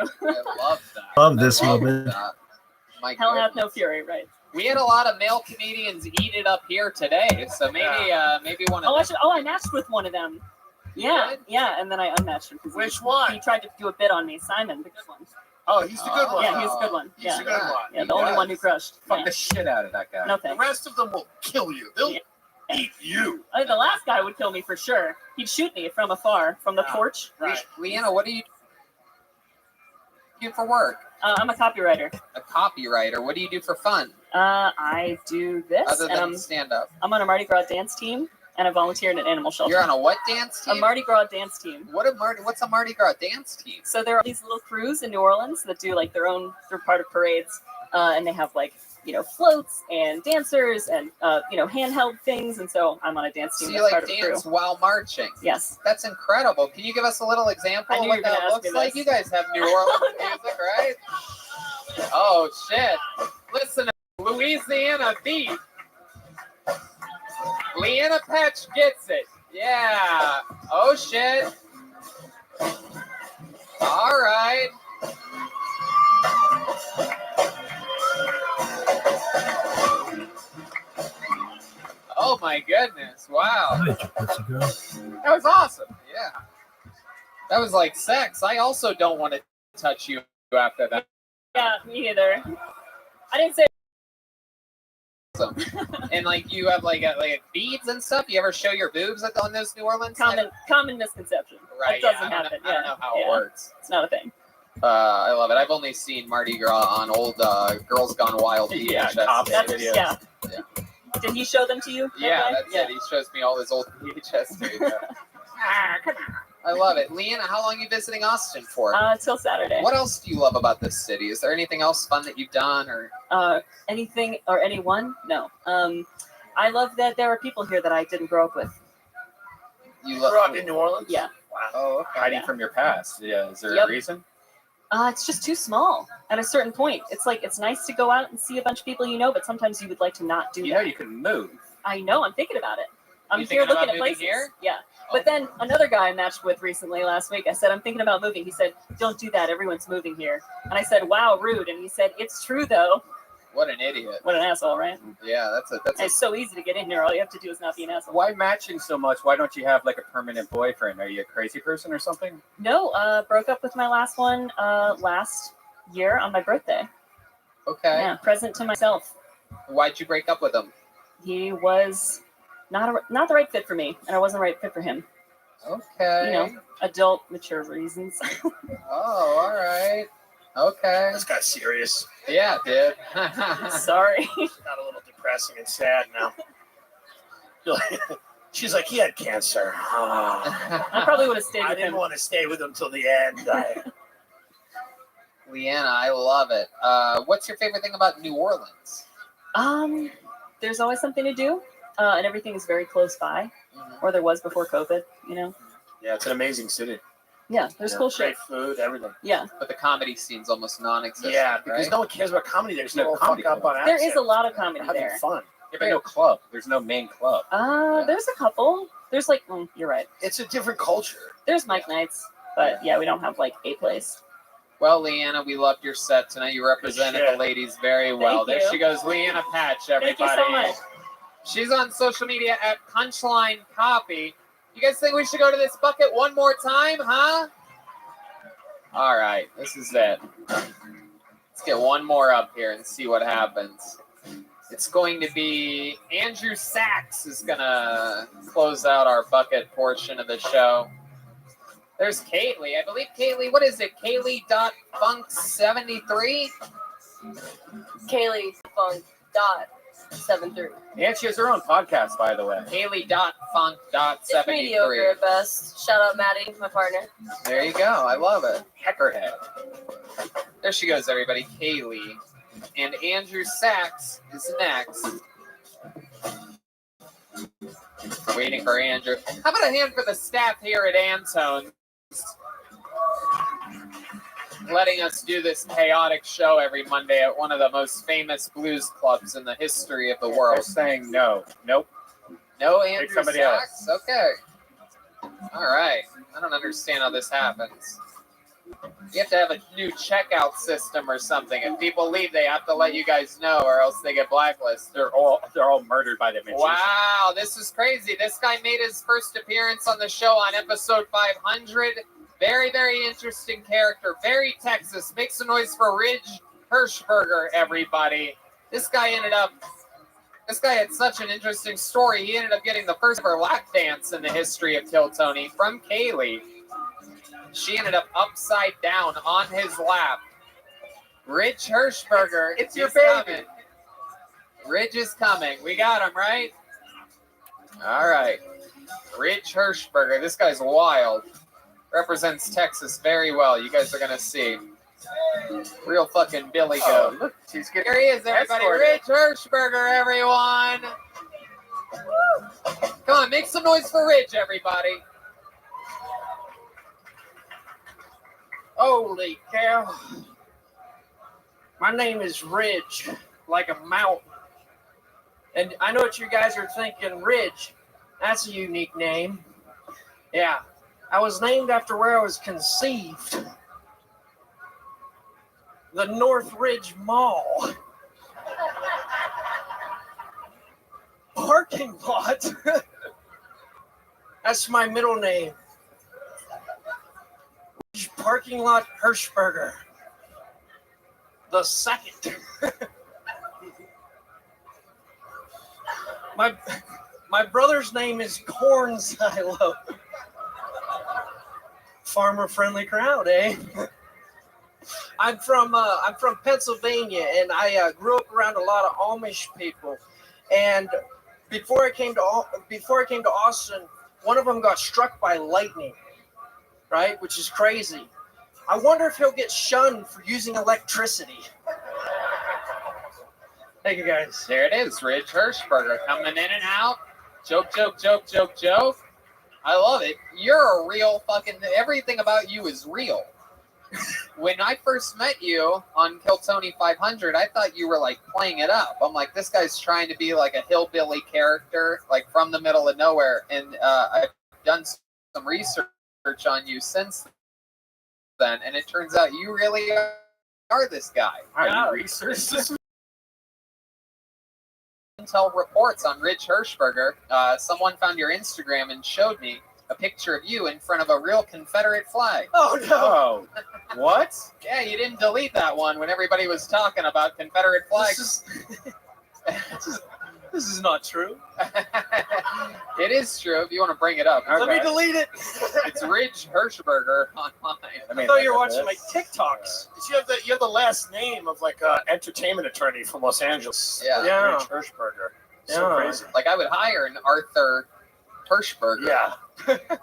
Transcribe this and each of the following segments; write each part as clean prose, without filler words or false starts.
true. I love that. Love this I love woman. that. My Hell hath goodness. no fury, right? We had a lot of male comedians eat it up here today, so maybe one of them. I matched with one of them. Yeah, yeah, and then I unmatched him. Which one? He tried to do a bit on me. Simon, the good one. Oh, he's the good one. Yeah, he's a good one. He's a good one. Yeah, the only one who crushed. Fuck the shit out of that guy. No The thanks. rest of them will kill you. They'll eat you. The last guy would kill me for sure. He'd shoot me from afar, from the porch. Right. Leanna, what do you do for work? I'm a copywriter. A copywriter. What do you do for fun? I do this, Other and than stand up. I'm on a Mardi Gras dance team, and I volunteer at an animal shelter. You're on a what dance A team? Mardi Gras dance team. What's a Mardi Gras dance team? So there are these little crews in New Orleans that do like they're part of parades, and they have like floats and dancers and handheld things, and so I'm on a dance team. So you that's like part of the dance crew. while marching? Yes. That's incredible. Can you give us a little example I of knew what you were gonna that ask looks me like? this. You guys have New Orleans music, right? Oh shit! Listen to Louisiana beat. Leanna Petch gets it. Yeah. Oh shit. All right. Oh my goodness! Wow. Hi, Pussy girl. That was awesome. Yeah. That was like sex. I also don't want to touch you after that. Yeah, me either. I didn't say. Awesome. And like you have like beads and stuff. You ever show your boobs on those New Orleans? Common misconception. Right. That doesn't happen. I don't know how it works. It's not a thing. I love it. I've only seen Mardi Gras on old Girls Gone Wild VHS. Yeah. Did he show them to you? Yeah, that's it. He shows me all his old VHS videos. Come on. I love it. Leanna, how long are you visiting Austin for? Till Saturday. What else do you love about this city? Is there anything else fun that you've done or? Anything or anyone? No. I love that there are people here that I didn't grow up with. You grew up in New Orleans? Yeah. Wow. Oh, okay. Hiding from your past. Yeah. Is there a reason? It's just too small at a certain point. It's like, it's nice to go out and see a bunch of people but sometimes you would like to not do that. You know you can move. I know, I'm thinking about it. I'm You here thinking looking about at moving places. here? Yeah. But then another guy I matched with recently last week, I said, I'm thinking about moving. He said, don't do that. Everyone's moving here. And I said, wow, rude. And he said, it's true though. What an idiot. What an asshole, right? Yeah, It's so easy to get in here. All you have to do is not be an asshole. Why matching so much? Why don't you have like a permanent boyfriend? Are you a crazy person or something? No, broke up with my last one last year on my birthday. Okay. Yeah, present to myself. Why'd you break up with him? He was not the right fit for me, and I wasn't the right fit for him. Okay. Adult, mature reasons. Oh, all right. Okay. This got serious. Yeah, it did. Sorry. It's got a little depressing and sad now. She's like, he had cancer. I probably would have stayed I with didn't him. want to stay with him till the end. Leanna, I love it. What's your favorite thing about New Orleans? There's always something to do, and everything is very close by, or there was before COVID. Yeah, it's an amazing city. Yeah, there's cool shit. Great food, everything. Yeah. But the comedy scene's almost non-existent. Yeah, because right? no one cares about comedy. There's no no comedy fuck up on There accent. is a lot of comedy Having there. fun. Yeah, but no club. There's no main club. There's a couple. There's like, you're right. It's a different culture. There's Mike Nights, but yeah, we don't have like a place. Well, Leanna, we loved your set tonight. You represented the ladies very well. Thank There you. she goes, Leanna Patch, everybody. Thank you so much. She's on social media at Punchline Copy. You guys think we should go to this bucket one more time, huh? All right, this is it. Let's get one more up here and see what happens. It's going to be Andrew Sachs is going to close out our bucket portion of the show. There's Kaylee. I believe Kaylee, what is it? Kaylee.funk73? Kaylee.funk.73. And she has her own podcast, by the way. Kaylee.funk.73. It's mediocre at best. Shout out Maddie, my partner. There you go. I love it. Heckerhead. There she goes, everybody. Kaylee. And Andrew Sachs is next. Waiting for Andrew. How about a hand for the staff here at Antone's? Letting us do this chaotic show every Monday at one of the most famous blues clubs in the history of the world. They're saying no. Nope. No Andrew somebody Sachs? Okay. All right. I don't understand how this happens. You have to have a new checkout system or something. If people leave, they have to let you guys know, or else they get blacklisted. They're all murdered by the magician. Wow, this is crazy. This guy made his first appearance on the show on episode 500. Very, very interesting character. Very Texas. Make some noise for Ridge Hirschberger, everybody. This guy had such an interesting story. He ended up getting the first ever lap dance in the history of Kill Tony from Kaylee. She ended up upside down on his lap. Ridge Hirschberger. It's your is baby. coming. Ridge is coming. We got him, right? All right. Ridge Hirschberger. This guy's wild. Represents Texas very well. You guys are going to see. Real fucking Billy Oh, Goat. look, she's Here getting he is, everybody. escorted. Ridge Hirschberger, everyone. Come on, make some noise for Ridge, everybody. Holy cow. My name is Ridge, like a mountain. And I know what you guys are thinking, Ridge. That's a unique name. Yeah, I was named after where I was conceived. The North Ridge Mall. Parking lot. That's my middle name. Parking lot Hirschberger. The second. my brother's name is Corn Silo. Farmer friendly crowd, eh? I'm from Pennsylvania, and I grew up around a lot of Amish people. And before I came to Austin, one of them got struck by lightning. Right, which is crazy. I wonder if he'll get shunned for using electricity. Thank you, guys. There it is, Ridge Hirschberger coming in and out. Joke, joke, joke, joke, joke. I love it. You're a real fucking, everything about you is real. When I first met you on Kill Tony 500, I thought you were like playing it up. I'm like, this guy's trying to be like a hillbilly character, like from the middle of nowhere. And I've done some research on you since then, and it turns out you really are this guy. I researched this. Intel reports on Ridge Hirschberger. Someone found your Instagram and showed me a picture of you in front of a real Confederate flag. Oh no! Oh, what? Yeah, you didn't delete that one when everybody was talking about Confederate flags. This is not true. It is true if you want to bring it up. Okay. Let me delete it. It's Ridge Hirschberger online. I thought you were watching my TikToks. You have the last name of like an entertainment attorney from Los Angeles. Yeah. Yeah. Rich Hirschberger. So Yeah. crazy. Like I would hire an Arthur Hirschberger Yeah.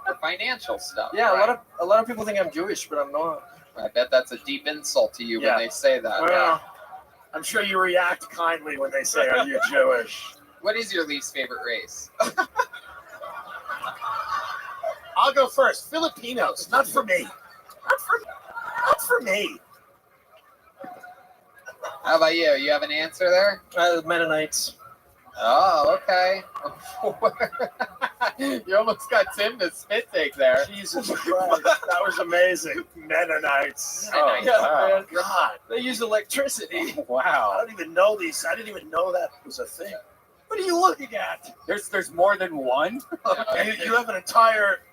for financial stuff. Yeah, right? a lot of people think I'm Jewish, but I'm not. I bet that's a deep insult to you Yeah. when they say that. Well, I'm sure you react kindly when they say, "Are you Jewish?" What is your least favorite race? I'll go first. Filipinos, not for me. Not for me. How about you? You have an answer there? Mennonites. Oh, okay. You almost got Tim to spit take there. Jesus Christ, that was amazing. Mennonites. Oh, Yeah, wow. man. God, They use electricity. I Wow. don't even know these. I didn't even know that was a thing. What are you looking at? There's more than one. You have an entire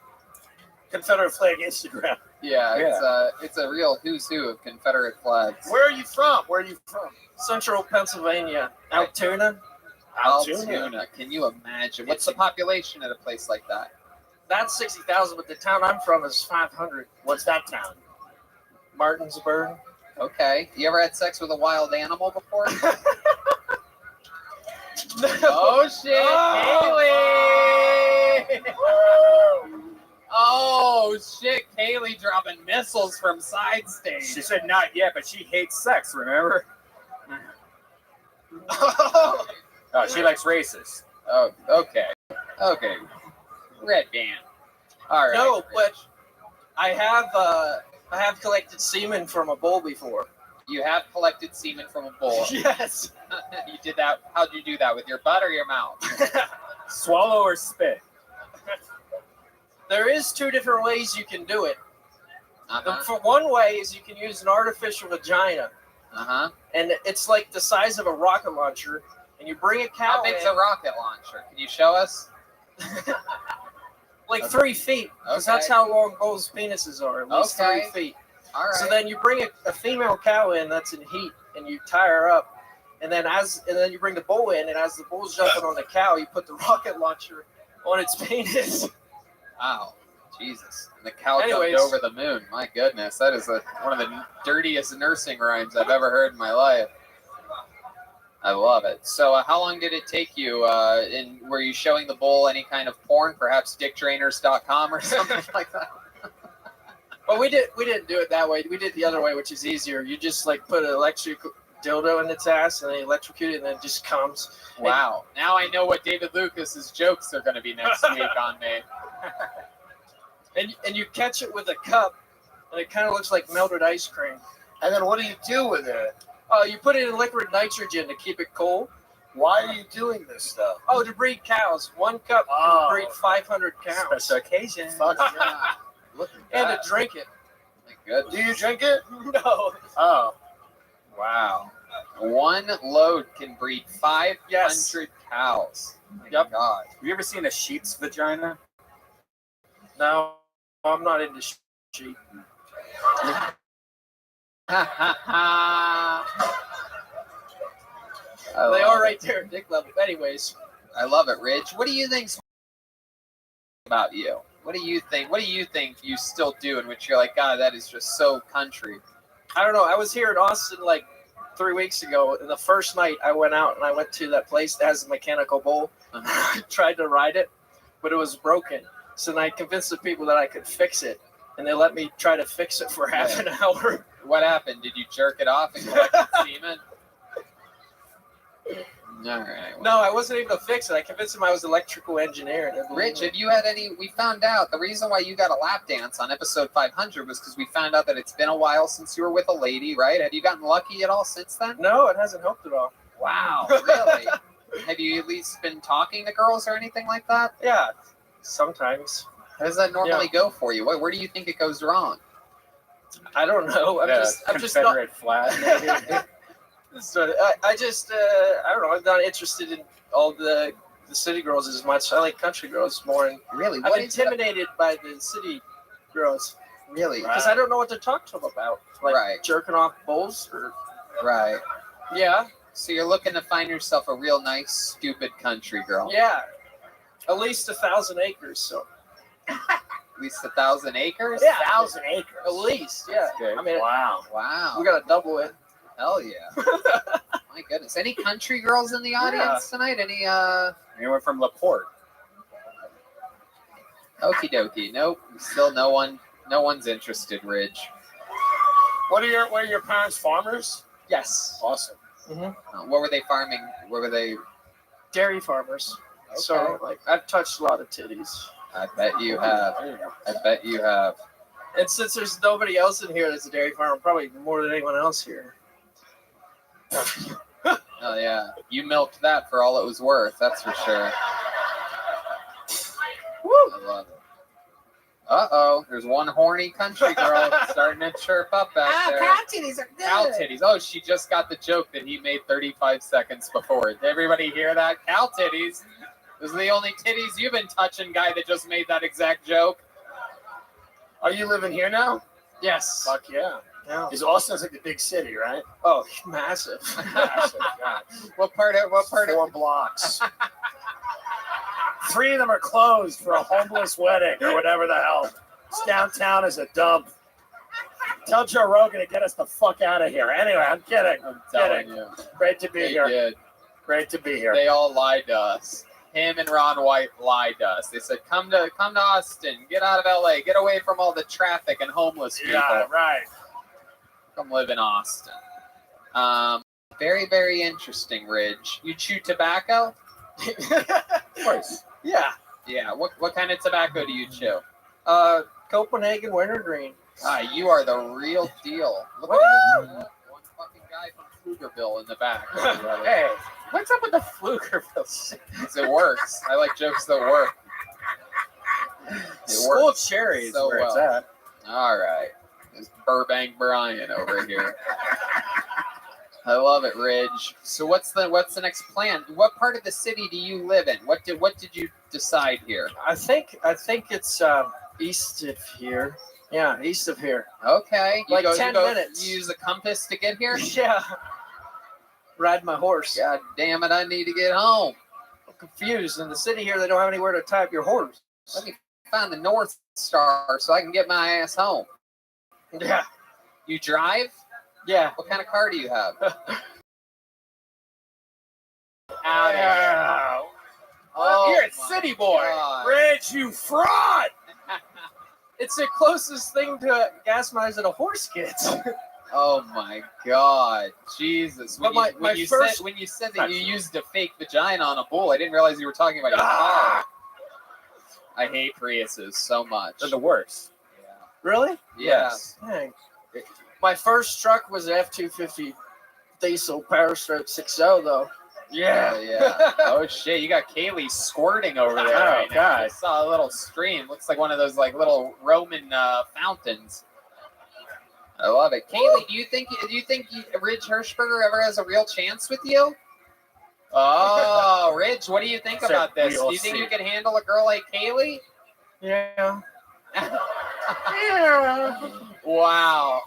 Confederate flag Instagram. Yeah, it's a real who's who of Confederate flags. Where are you from? Where are you from? Central Pennsylvania. Altoona. Altoona. Can you imagine? What's the population at a place like that? That's 60,000, but the town I'm from is 500. What's that town? Martinsburg. Okay. You ever had sex with a wild animal before? Oh shit, Kaylee! Oh shit, Kaylee dropping missiles from side stage. She said not yet, but she hates sex. Remember? Oh, she likes races. Oh, okay. Okay. Red band. All right. No, but I have collected semen from a bull before. You have collected semen from a bull. Yes. You did that. How'd you do that? With your butt or your mouth? Swallow or spit? There is two different ways you can do it. For one way is you can use an artificial vagina, and it's like the size of a rocket launcher, and you bring a cow How big's in, a rocket launcher? Can you show us? like 3 feet, because that's Okay. how long bulls' penises are, at least Okay. 3 feet. All right. So then you bring a female cow in that's in heat, and you tie her up, and then you bring the bull in, and as the bull's jumping on the cow, you put the rocket launcher on its penis. Wow. Jesus. And the cow Anyways. jumped over the moon. My goodness. That is one of the dirtiest nursing rhymes I've ever heard in my life. I love it. So how long did it take you? Were you showing the bull any kind of porn, perhaps dickdrainers.com or something like that? But we didn't do it that way. We did the other way, which is easier. You just like put an electric dildo in its ass, and then electrocute it, and then it just comes. Wow. Now I know what David Lucas's jokes are going to be next week on me. And you catch it with a cup, and it kind of looks like melted ice cream. And then what do you do with it? You put it in liquid nitrogen to keep it cool. Why are you doing this stuff? Oh, to breed cows. 1 cup Oh. can breed 500 cows. Special occasion. Fuck yeah. Look at And that. to drink it. My goodness. Do you drink it? No. Oh. Wow. 1 load can breed 500 Yes. cows. My Yep. God. Have you ever seen a sheep's vagina? No, I'm not into sheep. Ha ha ha. They are right there at dick level. Anyways, I love it, Rich. What do you think's about you? What do you think? What do you think you still do in which you're like, God, that is just so country? I don't know. I was here in Austin like 3 weeks ago, and the first night I went out and I went to that place that has a mechanical bull. Uh-huh. Tried to ride it, but it was broken. So then I convinced the people that I could fix it, and they let me try to fix it for half an hour. What happened? Did you jerk it off and collect the semen? All right. No, I wasn't able to fix it. I convinced them I was an electrical engineer. And they believed Rich, me. have you had any? We found out the reason why you got a lap dance on episode 500 was because we found out that it's been a while since you were with a lady, right? Have you gotten lucky at all since then? No, it hasn't helped at all. Wow, really? Have you at least been talking to girls or anything like that? Yeah, sometimes. How does that normally go for you? Where do you think it goes wrong? I don't know. I'm just not. Confederate flag. maybe. So I don't know. I'm not interested in all the city girls as much. I like country girls more, and Really? I'm What is it? intimidated by the city girls Really? because I don't know what to talk to them about. Like Right. jerking off bulls, or Right. yeah, So you're looking to find yourself a real nice, stupid country girl. yeah, at least 1,000 acres. So At least 1,000 acres? Yeah. 1,000 acres. at least, yeah. good. I mean, Wow. Wow. we gotta double it. Hell yeah. My goodness. Any country girls in the audience tonight? Any Anyone from LaPorte? okie dokie. Nope. Still no one's interested, Ridge. What are your parents farmers? Yes, Awesome. What were they farming? What were they? dairy farmers. So Okay. like I've touched a lot of titties. I bet you have. I bet you have. And since there's nobody else in here that's a dairy farmer, probably more than anyone else here. Oh yeah. You milked that for all it was worth, that's for sure. I love it. Uh-oh. There's one horny country girl starting to chirp up back there. titties are Cow titties. Oh, she just got the joke that he made 35 seconds before. Did everybody hear that? Cow titties. Those are the only titties you've been touching, guy that just made that exact joke. Are you living here now? Yes. Fuck yeah. Yeah. Because Austin's like the big city, right? Oh, massive. Massive, God. What part of 4 blocks. 3 of them are closed for a homeless wedding or whatever the hell. This downtown is a dump. Tell Joe Rogan to get us the fuck out of here. Anyway, I'm kidding. I'm telling you. Great to be They here. did. Great to be here. They all lied to us. Him and Ron White lied to us. They said, come to Austin. Get out of LA. Get away from all the traffic and homeless people. Yeah, right. Come live in Austin. Very, very interesting, Ridge. You chew tobacco? Of course. Yeah. Yeah. What kind of tobacco do you chew? Copenhagen wintergreen. You are the real deal. Look at one fucking guy from Pflugerville in the back. Hey, what's up with the Pflugerville shit? 'Cause it works. I like jokes that work. It School works cherries so where it's well. at. All right. This Burbank Brian over here. I love it, Ridge. So what's the next plan? What part of the city do you live in? What did you decide here? I think it's east of here. Yeah, east of here. Okay. Like 10 minutes. You use a compass to get here? Yeah. Ride my horse. God damn it, I need to get home. I'm confused. In the city here, they don't have anywhere to tie up your horse. Let me find the North Star so I can get my ass home. Yeah. You drive? Yeah. What kind of car do you have? Yeah. Oh, You're a my city boy. God. Rich, you fraud. It's the closest thing to gas mileage that a horse gets. Oh my God, Jesus! But my first- when you said that you used a fake vagina on a bull, I didn't realize you were talking about your car. Ah, I hate Priuses so much. They're the worst. Really? Yeah. Dang. My first truck was an F-250 diesel Power Stroke 6.0 though. Yeah. Oh shit! You got Kaylee squirting over there. Oh, right now. God. I saw a little stream. Looks like one of those like little Roman fountains. I love it. Kaylee, do you think Ridge Hirschberger ever has a real chance with you? Oh, Ridge, what do you think So about this? Do we'll you think see. you can handle a girl like Kaylee? Yeah. Wow.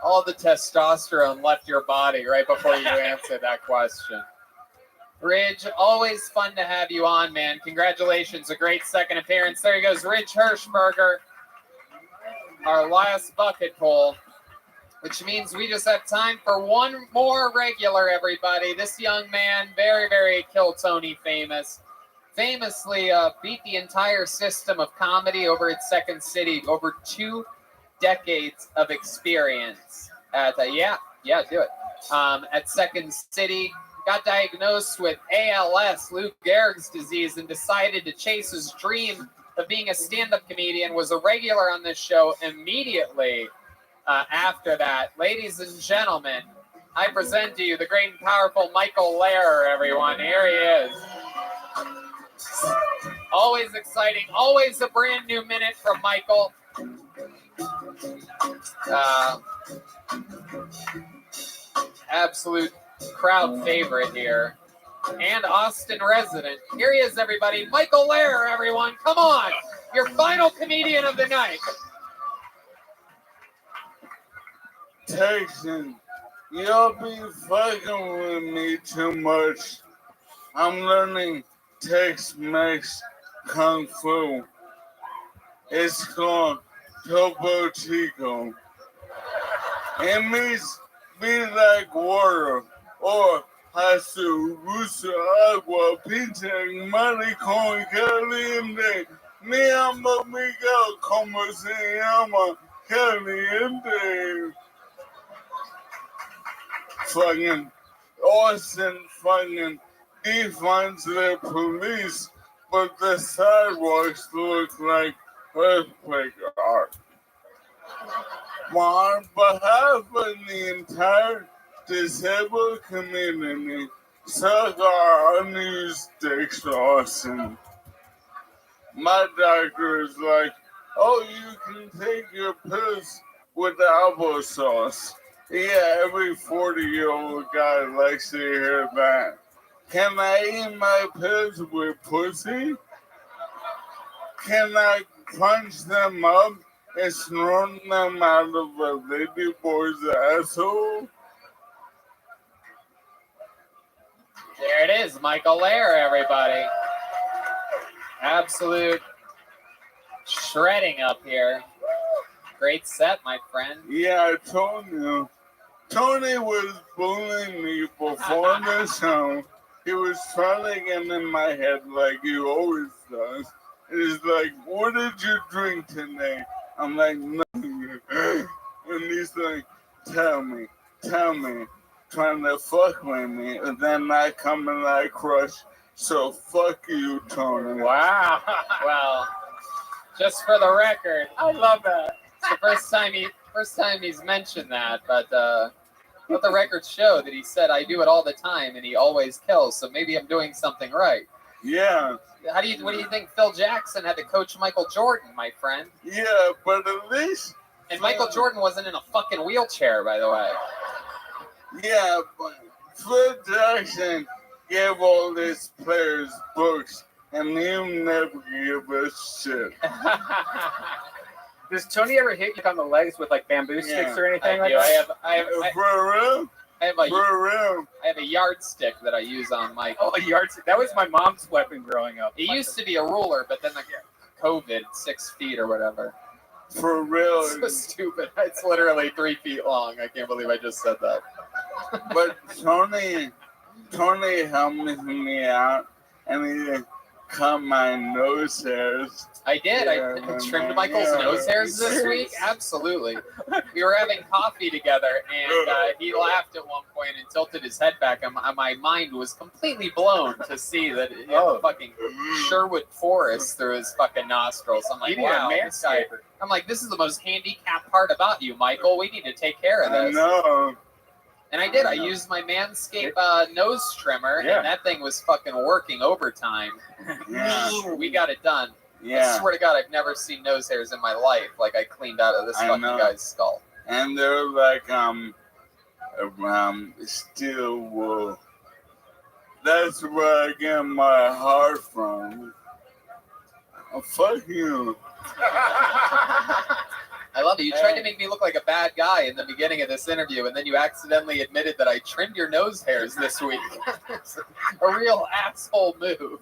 All the testosterone left your body right before you answered that question. Ridge, always fun to have you on, man. Congratulations, a great second appearance. There he goes, Ridge Hirschberger. Our last bucket pull, which means we just have time for one more regular, everybody. This young man, very, very Kill Tony famous. Famously beat the entire system of comedy over at Second City. Over 2 decades of experience at do it. At Second City, got diagnosed with ALS, Lou Gehrig's disease, and decided to chase his dream of being a stand-up comedian. Was a regular on this show immediately after that. Ladies and gentlemen, I present to you the great and powerful Michael Lehrer, everyone. Here he is. Always exciting, always a brand new minute from Michael. Absolute crowd favorite here. And Austin resident. Here he is, everybody. Michael Lehrer, everyone. Come on. Your final comedian of the night. Texan, y'all be fucking with me too much. I'm learning Tex-Mex Kung Fu. It's called Topo Chico. It means be like water or Hasu Rusa Agua Pinta Mari Con Caliente. Mi amigo como se llama Caliente. Fucking Austin fucking defines the police, but the sidewalks look like earthquake art. On behalf of the entire disabled community, suck our unused dicks, Austin. My doctor is like, oh, you can take your pills with applesauce. Yeah, every 40-year-old guy likes to hear that. Can I eat my pills with pussy? Can I punch them up and snort them out of a lady boy's asshole? There it is, Michael Lehrer, everybody. Absolute shredding up here. Great set, my friend. Yeah, I told you. Tony was bullying me before the show. He was trying to get in my head like he always does. He's like, what did you drink today? I'm like, nothing. And he's like, tell me. Trying to fuck with me. And then I come and I crush. So fuck you, Tony. Wow. Well, just for the record, I love that. It's the first time he's mentioned that, but let the records show that he said I do it all the time and he always kills, so maybe I'm doing something right. Yeah. What do you think Phil Jackson had to coach Michael Jordan, my friend? Yeah, but at least And Michael Jordan wasn't in a fucking wheelchair, by the way. Yeah, but Phil Jackson gave all these players books, and he never gave us shit. Does Tony ever hit you on the legs with like bamboo sticks or anything like I that? For real? have a yardstick that I use on Michael. Oh, a yardstick. That was my mom's weapon growing up. It used to be a ruler, but then the COVID, 6 feet or whatever. For real. It's so stupid. It's literally 3 feet long. I can't believe I just said that. But Tony helped me out, and he cut my nose hairs. I did. I trimmed Michael's nose hairs this week. Absolutely. We were having coffee together, and he laughed at one point and tilted his head back. And my mind was completely blown to see that he had the fucking Sherwood Forest through his fucking nostrils. I'm like, wow, this guy. I'm like, this is the most handicapped part about you, Michael. We need to take care of this. I know. And I did. I used my Manscaped nose trimmer, and that thing was fucking working overtime. Yeah. We got it done. Yeah. I swear to God, I've never seen nose hairs in my life like I cleaned out of this fucking guy's skull. And they're like steel wool. That's where I get my heart from. Oh, fuck you. I love it. You tried to make me look like a bad guy in the beginning of this interview, and then you accidentally admitted that I trimmed your nose hairs this week. A real asshole move.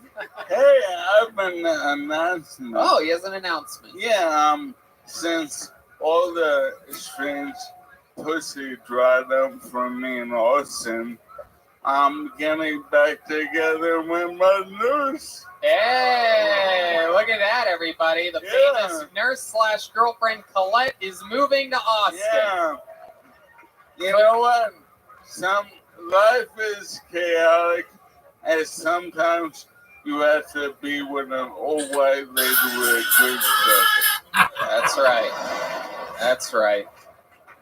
Hey, I've been announcing. Oh, he has an announcement. Yeah, since all the strange pussy dried up from me and Austin, I'm getting back together with my nurse. Hey, look at that, everybody. The famous nurse/girlfriend Colette is moving to Austin. Yeah. You know what? Life is chaotic, and sometimes you have to be with an old white lady with a good jacket. That's right. That's right.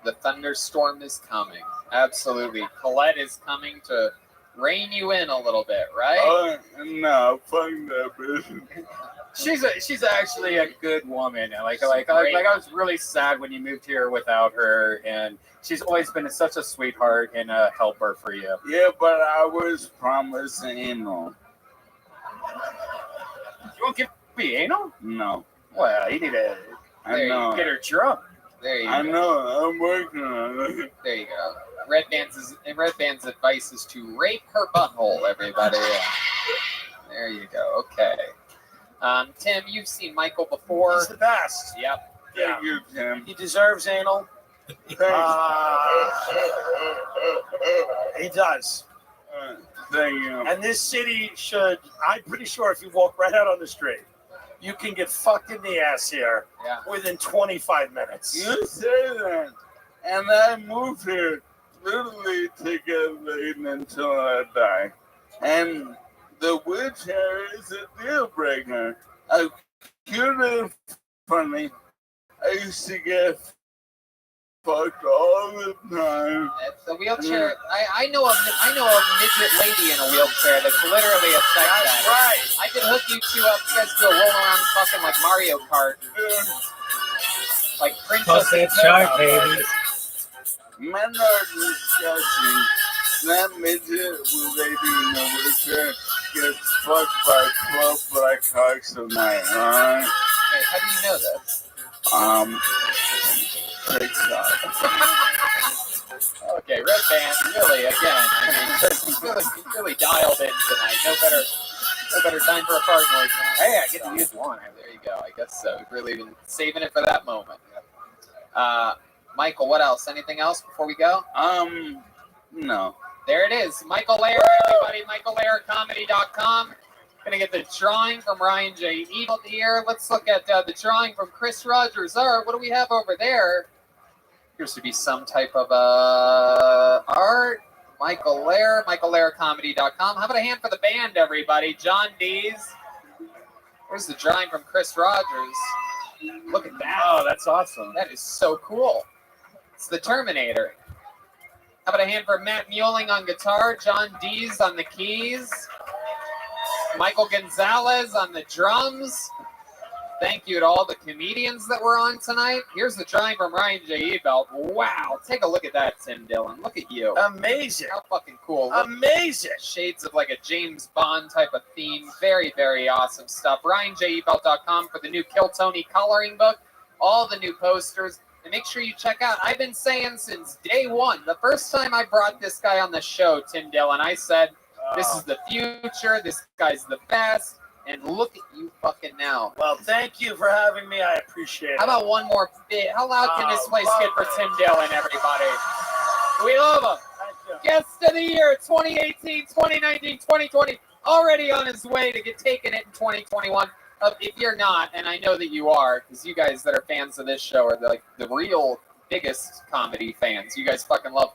The thunderstorm is coming. Absolutely. Colette is coming to rein you in a little bit, right? Oh, no, fuck that bitch. She's actually a good woman. I was really sad when you moved here without her, and she's always been such a sweetheart and a helper for you. Yeah, but I was promised anal. You won't give me anal? No. Well, you need to I know. get her drunk. There you go. I know. I'm working on it. There you go. Red Band's advice is to rape her butthole, everybody. There you go. Okay. Tim, you've seen Michael before. He's the best. Yep. Thank you, Tim. He deserves anal. Thanks. He does. Thank you. And this city should, I'm pretty sure if you walk right out on the street, you can get fucked in the ass here within 25 minutes. You say that. And I moved here literally to get laid until I die. And the wheelchair is a deal breaker. Cute and funny. I used to get fucked all the time. The wheelchair. I know a midget lady in a wheelchair that's literally a sex That's addict. right. I can hook you two up. You guys do a roll around fucking like Mario Kart, like Princess. that shark, baby. Men are disgusting. That midget lady in the wheelchair gets fucked by 12 black cocks a night, alright? Wait, how do you know this? TikTok. Okay, Red Band, really, again, I mean, really dialed in tonight. No better time for a fart noise. Hey, I get to use one. There you go. I guess so. We've really been saving it for that moment. Michael, what else? Anything else before we go? No. There it is. Michael Lair, everybody. MichaelLairComedy.com. Gonna get the drawing from Ryan J. Eagle here. Let's look at the drawing from Chris Rogers. Art. What do we have over there? Appears to be some type of art. Michael Lair, MichaelLairComedy.com. How about a hand for the band, everybody? John Dees. Where's the drawing from Chris Rogers? Look at that. Oh, that's awesome. That is so cool. It's the Terminator. How about a hand for Matt Mueling on guitar, John Dees on the keys, Michael Gonzalez on the drums, Thank you to all the comedians that were on tonight. Here's the drawing from Ryan J. Ebelt. Wow, take a look at that, Tim Dillon. Look at you. Amazing. How fucking cool. Look, Amazing. shades of like a James Bond type of theme. Very, very awesome stuff. RyanJEbelt.com for the new Kill Tony coloring book. All the new posters. And make sure you check out, I've been saying since day one, the first time I brought this guy on the show, Tim Dillon, I said, this is the future, this guy's the best, and look at you fucking now. Well, thank you for having me. I appreciate it. How about one more bit? How loud can this place get for Tim Dillon, everybody? We love him. Thank you. Guest of the year, 2018, 2019, 2020, already on his way to get taking it in 2021. If you're not, and I know that you are, because you guys that are fans of this show are the real biggest comedy fans. You guys fucking love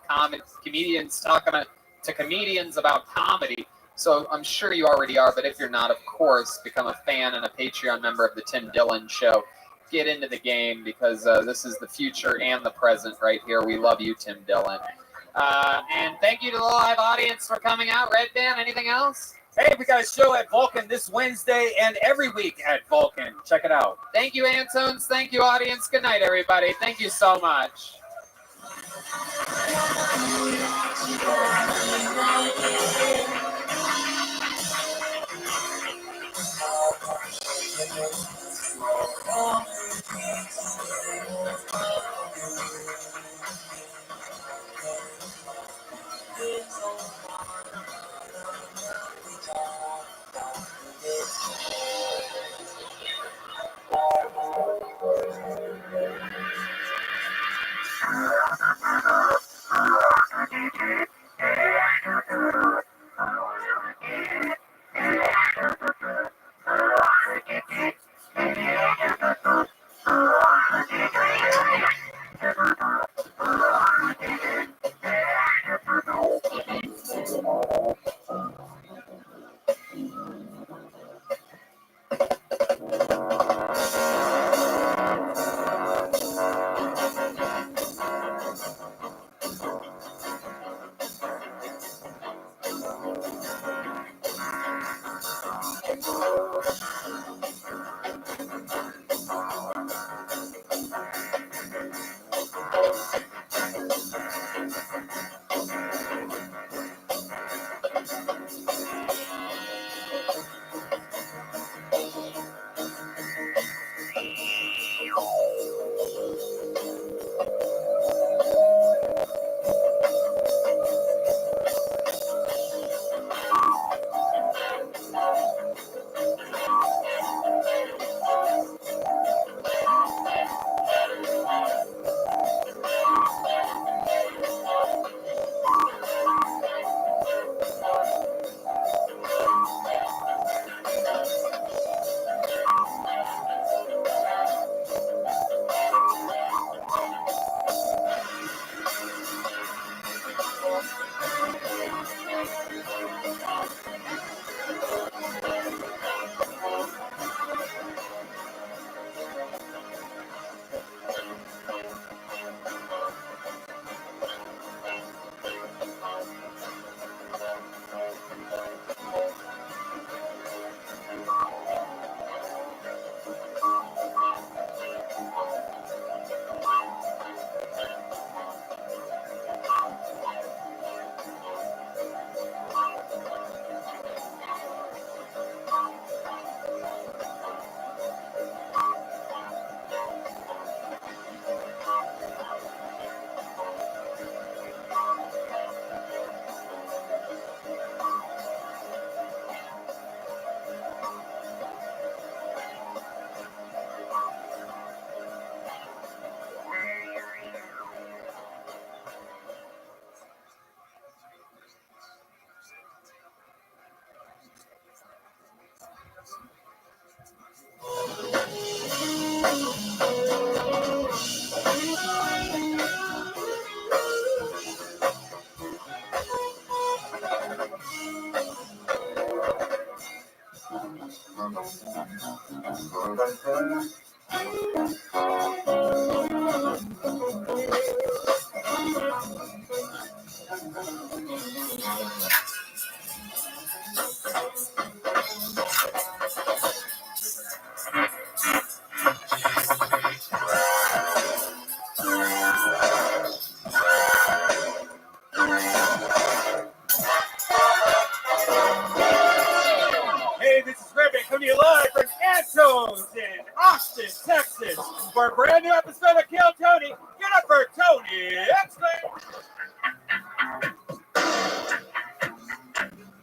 comedians talking to comedians about comedy. So I'm sure you already are, but if you're not, of course, become a fan and a Patreon member of the Tim Dillon Show. Get into the game because this is the future and the present right here. We love you, Tim Dillon. And thank you to the live audience for coming out. Red Dan, anything else? Hey, we got a show at Vulcan this Wednesday and every week at Vulcan. Check it out. Thank you, Antones. Thank you, audience. Good night, everybody. Thank you so much. brand new episode of Kill Tony. Get up for Tony Exclaim!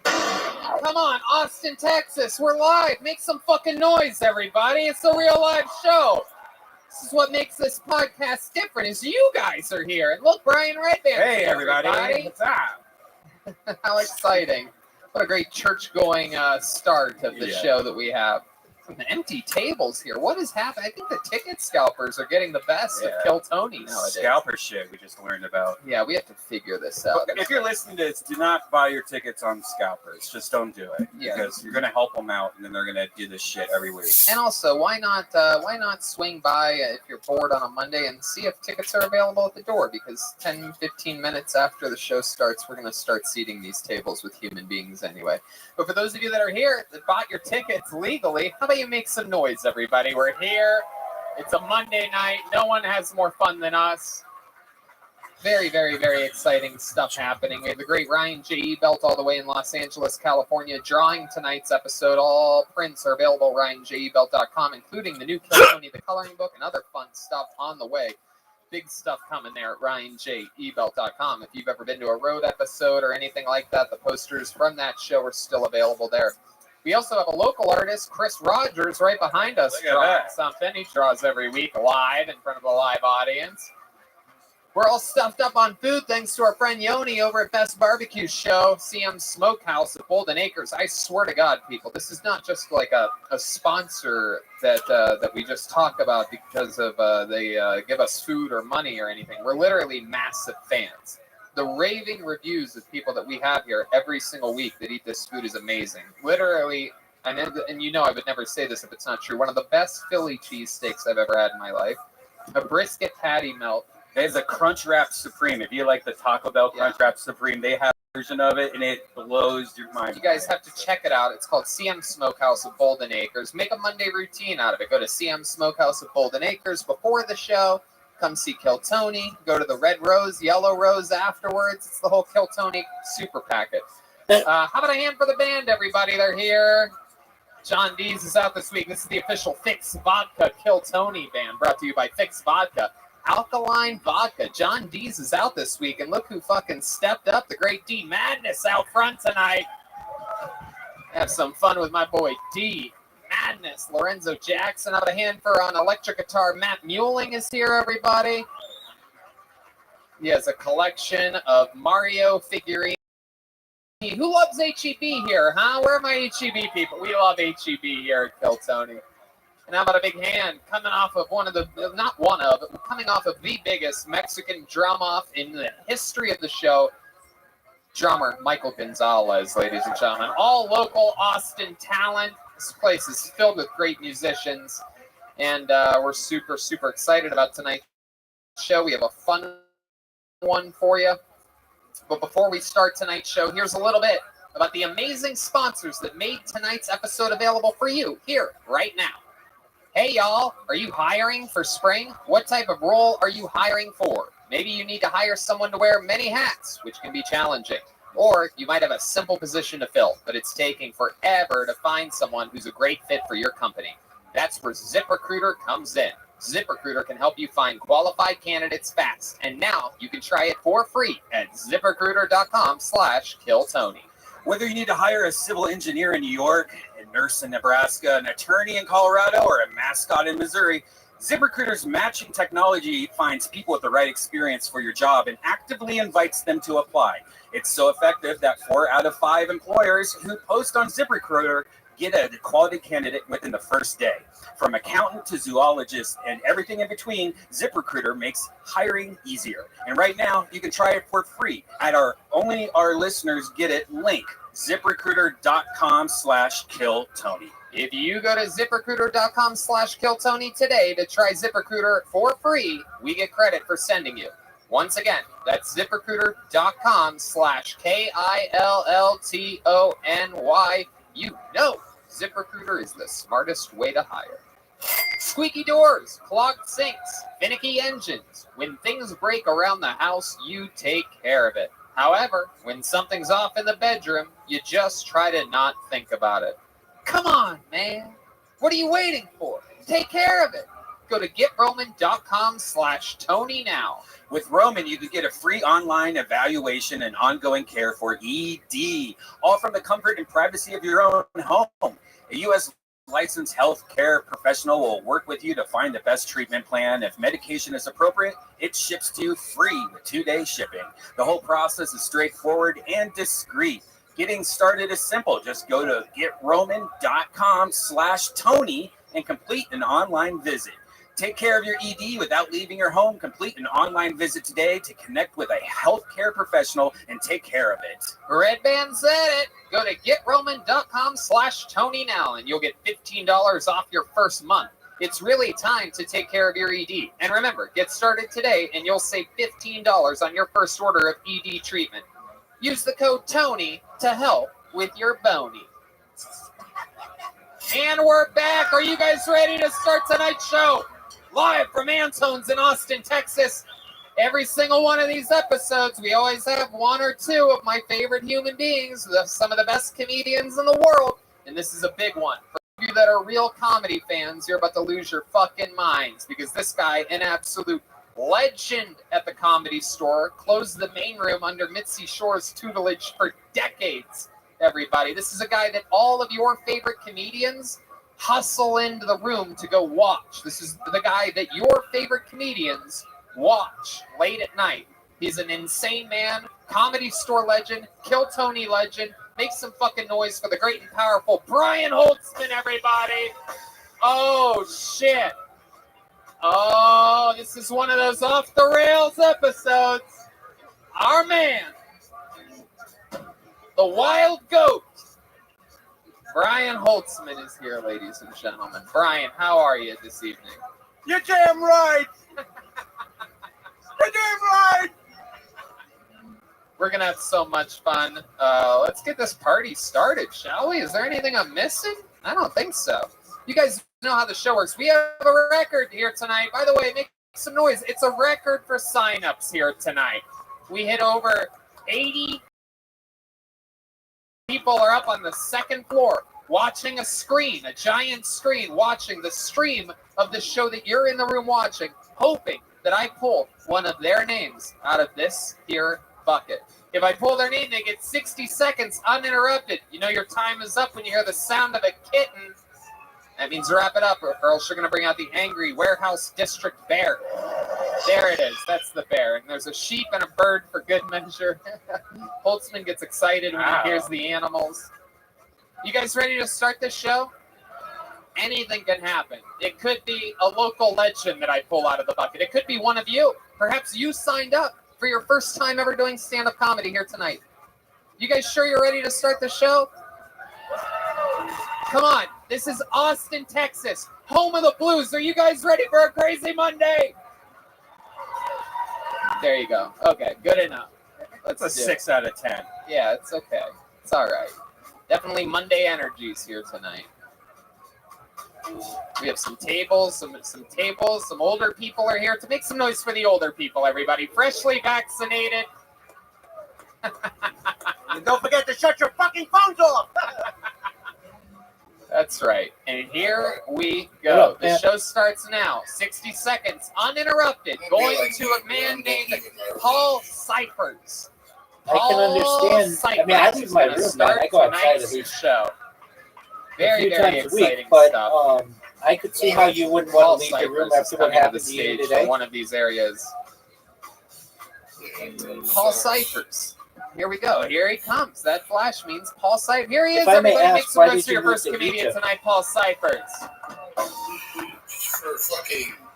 Come on, Austin, Texas. We're live. Make some fucking noise, everybody. It's a real live show. This is what makes this podcast different is you guys are here. And look, Brian Redband. Hey, everybody. What's up? How exciting. What a great church-going start of the show that we have. Some empty tables here. What is happening? I think the ticket scalpers are getting the best of Kill Tony nowadays. Scalper shit we just learned about. Yeah, we have to figure this out. If you're listening to this, do not buy your tickets on scalpers. Just don't do it. Yeah. Because you're going to help them out, and then they're going to do this shit every week. And also, why not swing by if you're bored on a Monday and see if tickets are available at the door? Because 10, 15 minutes after the show starts, we're going to start seating these tables with human beings anyway. But for those of you that are here that bought your tickets legally, how about you make some noise, everybody? We're here. It's a Monday night. No one has more fun than us. Very, very, very exciting stuff happening. We have the great Ryan J.E. Belt all the way in Los Angeles, California, drawing tonight's episode. All prints are available at RyanJEBelt.com, including the new Kill Tony, the coloring book, and other fun stuff on the way. Big stuff coming there at RyanJEBelt.com. If you've ever been to a road episode or anything like that, the posters from that show are still available there. We also have a local artist, Chris Rogers, right behind us, drawing something. He draws every week live in front of a live audience. We're all stuffed up on food thanks to our friend Yoni over at Best Barbecue Show, CM Smokehouse at Golden Acres. I swear to God, people, this is not just like a sponsor that we just talk about because of they give us food or money or anything. We're literally massive fans. The raving reviews of people that we have here every single week that eat this food is amazing. Literally, and you know I would never say this if it's not true, one of the best Philly cheesesteaks I've ever had in my life. A brisket patty melt. There's a Crunch Wrap Supreme. If you like the Taco Bell Crunch Wrap Supreme, they have a version of it, and it blows your mind. You guys have to check it out. It's called CM Smokehouse of Golden Acres. Make a Monday routine out of it. Go to CM Smokehouse of Golden Acres before the show. Come see Kill Tony. Go to the Red Rose, Yellow Rose afterwards. It's the whole Kill Tony super packet. How about a hand for the band, everybody? They're here. John Dees is out this week. This is the official Fix Vodka Kill Tony band, brought to you by Fix Vodka. Alkaline vodka. John Dees is out this week, and look who fucking stepped up. The great D Madness out front tonight. Have some fun with my boy D Madness. Lorenzo Jackson out a hand for on electric guitar. Matt Muelling is here, everybody. He has a collection of Mario figurines. Who loves HEB here, huh? Where are my HEB people? We love HEB here at Kill Tony. And how about a big hand coming off of coming off of the biggest Mexican drum-off in the history of the show, drummer Michael Gonzalez, ladies and gentlemen. All local Austin talent. This place is filled with great musicians, and we're super, super excited about tonight's show. We have a fun one for you. But before we start tonight's show, here's a little bit about the amazing sponsors that made tonight's episode available for you here, right now. Hey, y'all, are you hiring for spring? What type of role are you hiring for? Maybe you need to hire someone to wear many hats, which can be challenging. Or you might have a simple position to fill, but it's taking forever to find someone who's a great fit for your company. That's where ZipRecruiter comes in. ZipRecruiter can help you find qualified candidates fast. And now you can try it for free at ZipRecruiter.com/KillTony. Whether you need to hire a civil engineer in New York, a nurse in Nebraska, an attorney in Colorado, or a mascot in Missouri, ZipRecruiter's matching technology finds people with the right experience for your job and actively invites them to apply. It's so effective that 4 out of 5 employers who post on ZipRecruiter get a quality candidate within the first day. From accountant to zoologist and everything in between, ZipRecruiter makes hiring easier. And right now, you can try it for free at our Only Our Listeners Get It link, ZipRecruiter.com/KillTony. If you go to ZipRecruiter.com/KillTony today to try ZipRecruiter for free, we get credit for sending you. Once again, that's ZipRecruiter.com/KillTony. You know ZipRecruiter is the smartest way to hire. Squeaky doors, clogged sinks, finicky engines. When things break around the house, you take care of it. However, when something's off in the bedroom, you just try to not think about it. Come on, man. What are you waiting for? Take care of it. go to GetRoman.com/Tony now. With Roman, you can get a free online evaluation and ongoing care for ED, all from the comfort and privacy of your own home. A U.S. licensed healthcare professional will work with you to find the best treatment plan. If medication is appropriate, it ships to you free with 2-day shipping. The whole process is straightforward and discreet. Getting started is simple. Just go to GetRoman.com/Tony and complete an online visit. Take care of your ED without leaving your home. Complete an online visit today to connect with a healthcare professional and take care of it. Red Band said it. Go to GetRoman.com/Tony now, and you'll get $15 off your first month. It's really time to take care of your ED. And remember, get started today, and you'll save $15 on your first order of ED treatment. Use the code TONY to help with your bony. And we're back. Are you guys ready to start tonight's show? Live from Antone's in Austin, Texas. Every single one of these episodes, we always have one or two of my favorite human beings, some of the best comedians in the world. And this is a big one. For you that are real comedy fans, you're about to lose your fucking minds, because this guy, an absolute legend at the Comedy Store, closed the main room under Mitzi Shore's tutelage for decades, everybody. This is a guy that all of your favorite comedians hustle into the room to go watch. This is the guy that your favorite comedians watch late at night. He's an insane man, Comedy Store legend, Kill Tony legend. Make some fucking noise for the great and powerful Brian Holtzman, everybody. Oh, shit. Oh, this is one of those off the rails episodes. Our man, the wild goat, Brian Holtzman is here, ladies and gentlemen. Brian, how are you this evening? You're damn right. You're damn right. We're going to have so much fun. Let's get this party started, shall we? Is there anything I'm missing? I don't think so. You guys know how the show works. We have a record here tonight. By the way, make some noise. It's a record for signups here tonight. We hit over 80 people are up on the second floor watching a screen, a giant screen, watching the stream of the show that you're in the room watching, hoping that I pull one of their names out of this here bucket. If I pull their name, they get 60 seconds uninterrupted. You know your time is up when you hear the sound of a kitten. That means wrap it up, or else you're going to bring out the angry warehouse district bear. There it is. That's the bear. And there's a sheep and a bird for good measure. Holtzman gets excited when he hears the animals. You guys ready to start this show? Anything can happen. It could be a local legend that I pull out of the bucket. It could be one of you. Perhaps you signed up for your first time ever doing stand-up comedy here tonight. You guys sure you're ready to start the show? Come on. This is Austin, Texas, home of the Blues. Are you guys ready for a crazy Monday? There you go. Okay, good enough. That's a 6 out of 10. Yeah, it's okay. It's all right. Definitely Monday energies here tonight. We have some tables, some tables. Some older people are here. To make some noise for the older people, everybody. Freshly vaccinated. And don't forget to shut your fucking phones off. That's right. And here we go. The show starts now. 60 seconds, uninterrupted. Going to a man named Paul Cyphers. I can understand. I mean, I leave my room, man. I go outside of this show. Very, very times a exciting week, but stuff. I could see how you wouldn't want to leave your room after what happened to you today. One of these areas. Paul Cyphers. Here we go. Here he comes. That flash means Paul Cyphers. Here he is. Everybody make some noise for your first comedian tonight, Paul Cyphers.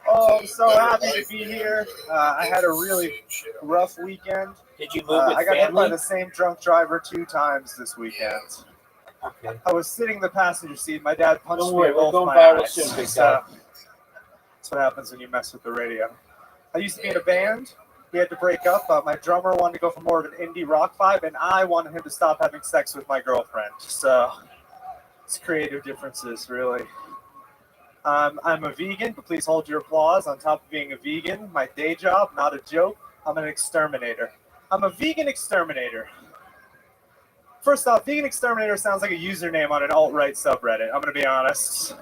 Oh, I'm so happy to be here. I had a really rough weekend. Did you move with I got hit by family? the same drunk driver 2 times this weekend. Okay. I was sitting in the passenger seat. My dad punched Don't me worry, in we're both going my viral eyes. soon, big guy. That's what happens when you mess with the radio. I used to be in a band. We had to break up. My drummer wanted to go for more of an indie rock vibe, and I wanted him to stop having sex with my girlfriend. So it's creative differences, really. I'm a vegan, but please hold your applause. On top of being a vegan, my day job, not a joke, I'm an exterminator. I'm a vegan exterminator. First off, vegan exterminator sounds like a username on an alt-right subreddit. I'm going to be honest.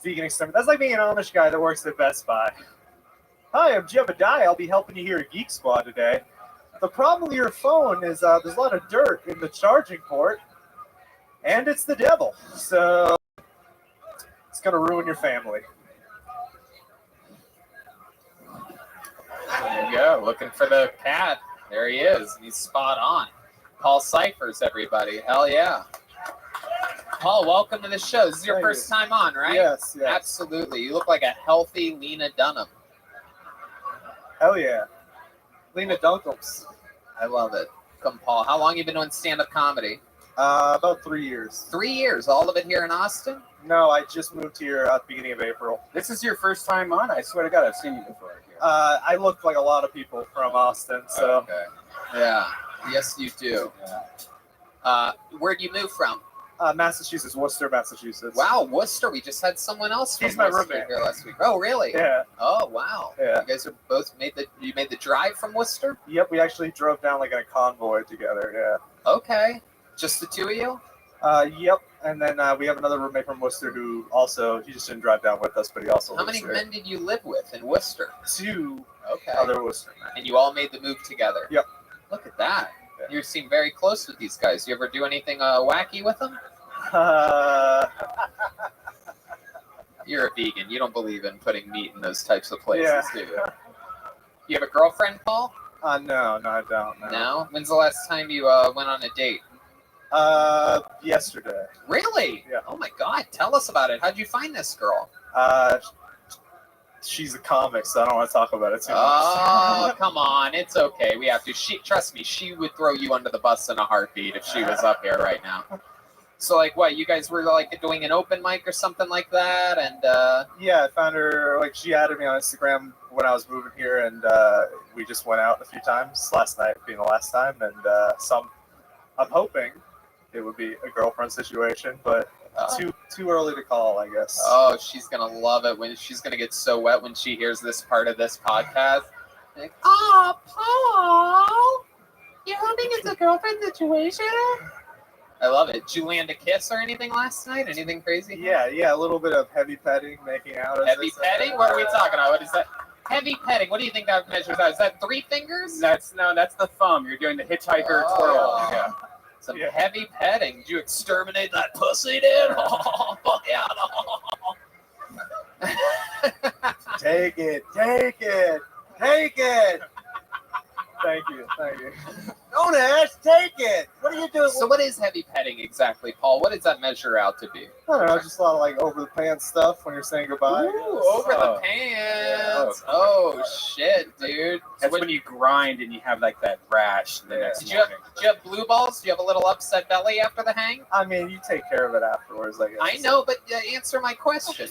vegan experiment. That's like being an Amish guy that works at Best Buy. Hi, I'm Jebediah. I'll be helping you here at Geek Squad today. The problem with your phone is there's a lot of dirt in the charging port, and it's the devil. So it's going to ruin your family. There you go. Looking for the cat. There he is. He's spot on. Paul Cyphers, everybody. Hell yeah. Paul, welcome to the show. This is your Thank first time on, right? Yes, yes. Absolutely. You look like a healthy Lena Dunham. Hell yeah. Lena Dunkums. I love it. Come, Paul. How long you been doing stand-up comedy? About 3 years. 3 years. All of it here in Austin? No, I just moved here at the beginning of April. This is your first time on? I swear to God, I've seen you before here. I look like a lot of people from Austin, so. Okay. Yeah. Yes, you do. Where'd you move from? Massachusetts, Worcester, Massachusetts. Wow, Worcester. We just had someone else from He's my Worcester roommate. here last week. Oh, really? Yeah. Oh, wow. Yeah. You guys are both made the drive from Worcester? Yep, we actually drove down like in a convoy together, yeah. Okay. Just the two of you? Yep, and then we have another roommate from Worcester who also, he just didn't drive down with us, but he also How lives many here. men did you live with in Worcester? 2 Okay. other Worcester men. And you all made the move together? Yep. Look at that. Yeah. You seem very close with these guys. You ever do anything wacky with them? You're a vegan. You don't believe in putting meat in those types of places, Yeah. do you? You have a girlfriend, Paul? No, I don't. No? When's the last time you went on a date? Yesterday. Really? Yeah. Oh my God. Tell us about it. How'd you find this girl? She's a comic, so I don't want to talk about it too much. Oh, come on. It's okay. We have to. Trust me, she would throw you under the bus in a heartbeat if she was up here right now. So, like, what? You guys were, like, doing an open mic or something like that? And, Yeah, I found her, like, she added me on Instagram when I was moving here, and we just went out a few times, last night being the last time, and I'm hoping it would be a girlfriend situation, but too early to call, I guess. oh, she's going to love it when she's going to get so wet when she hears this part of this podcast. Like, oh, Paul, you're hoping it's a girlfriend situation? I love it. Did you land a kiss or anything last night? Anything crazy? Yeah, a little bit of heavy petting, making out. as Heavy they say. petting? What are we talking about? What is that? Heavy petting. What do you think that measures out? Is that 3 fingers? That's the thumb. You're doing the hitchhiker twirl. Yeah. Some Yeah. heavy petting. Did you exterminate that pussy, dude? Oh, fuck yeah. Take it. Thank you. Don't ask, take it. What are you doing? So what is heavy petting exactly, Paul? What does that measure out to be? I don't know, just a lot of like over the pants stuff when you're saying goodbye. Ooh, over the pants. Oh, shit, dude. That's when you grind and you have like that rash the next Did you have, morning. do you have blue balls? Do you have a little upset belly after the hang? I mean, you take care of it afterwards, I guess. I know, but answer my question.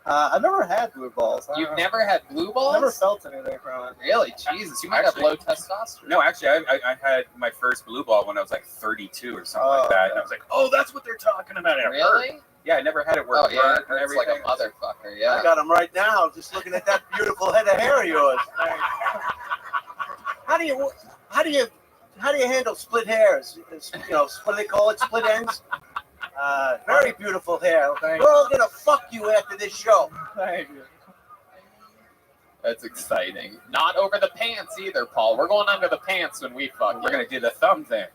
I've never had blue balls. I don't You've know. never had blue balls? Never felt anything from it. Really? Jesus, you might have low testosterone. No, actually, I had my first blue ball when I was like 32 or something Oh, like that. okay. And I was like, oh, that's what they're talking about. It hurt. Really? Yeah, I never had it where Oh, it yeah, burnt it and hurts like everything. a motherfucker, I yeah. got him right now, just looking at that beautiful head of hair of yours. How do you handle split hairs? You know, what do they call it? Split ends. Very beautiful hair. Thank We're all gonna fuck you after this show. Thank you. That's exciting. Not over the pants either, Paul. We're going under the pants when we fuck. We're going to do the thumb thing.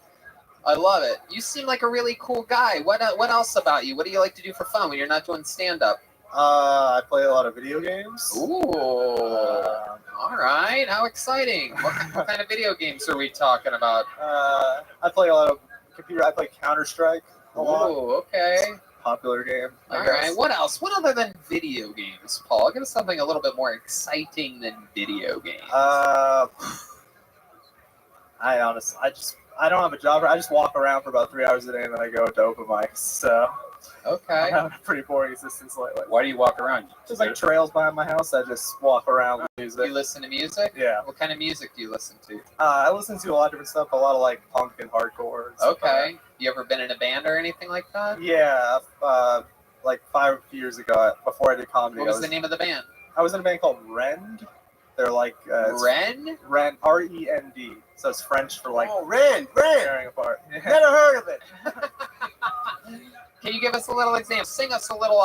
I love it. You seem like a really cool guy. What else about you? What do you like to do for fun when you're not doing stand-up? I play a lot of video games. Ooh. All right. How exciting. What kind of video games are we talking about? I play a lot of computer. I play Counter-Strike a lot. Ooh, okay. Popular game. I All guess. right. What else? What other than video games, Paul? Give us something a little bit more exciting than video games. I don't have a job. I just walk around for about 3 hours a day and then I go to open mics. So Okay. I'm having a pretty boring existence lately. Why do you walk around? Just like trails behind my house. I just walk around with You music. listen to music? Yeah. What kind of music do you listen to? I listen to a lot of different stuff. A lot of like punk and hardcore. And stuff like Okay. You ever been in a band or anything like that? that. Yeah. Like 5 years ago, before I did comedy, What was the name of the band? I was in a band called Rend. They're like Ren? Rend, R-E-N-D. So it's French for like Oh, Rand. tearing apart. Never heard of it. Can you give us a little example? Sing us a little.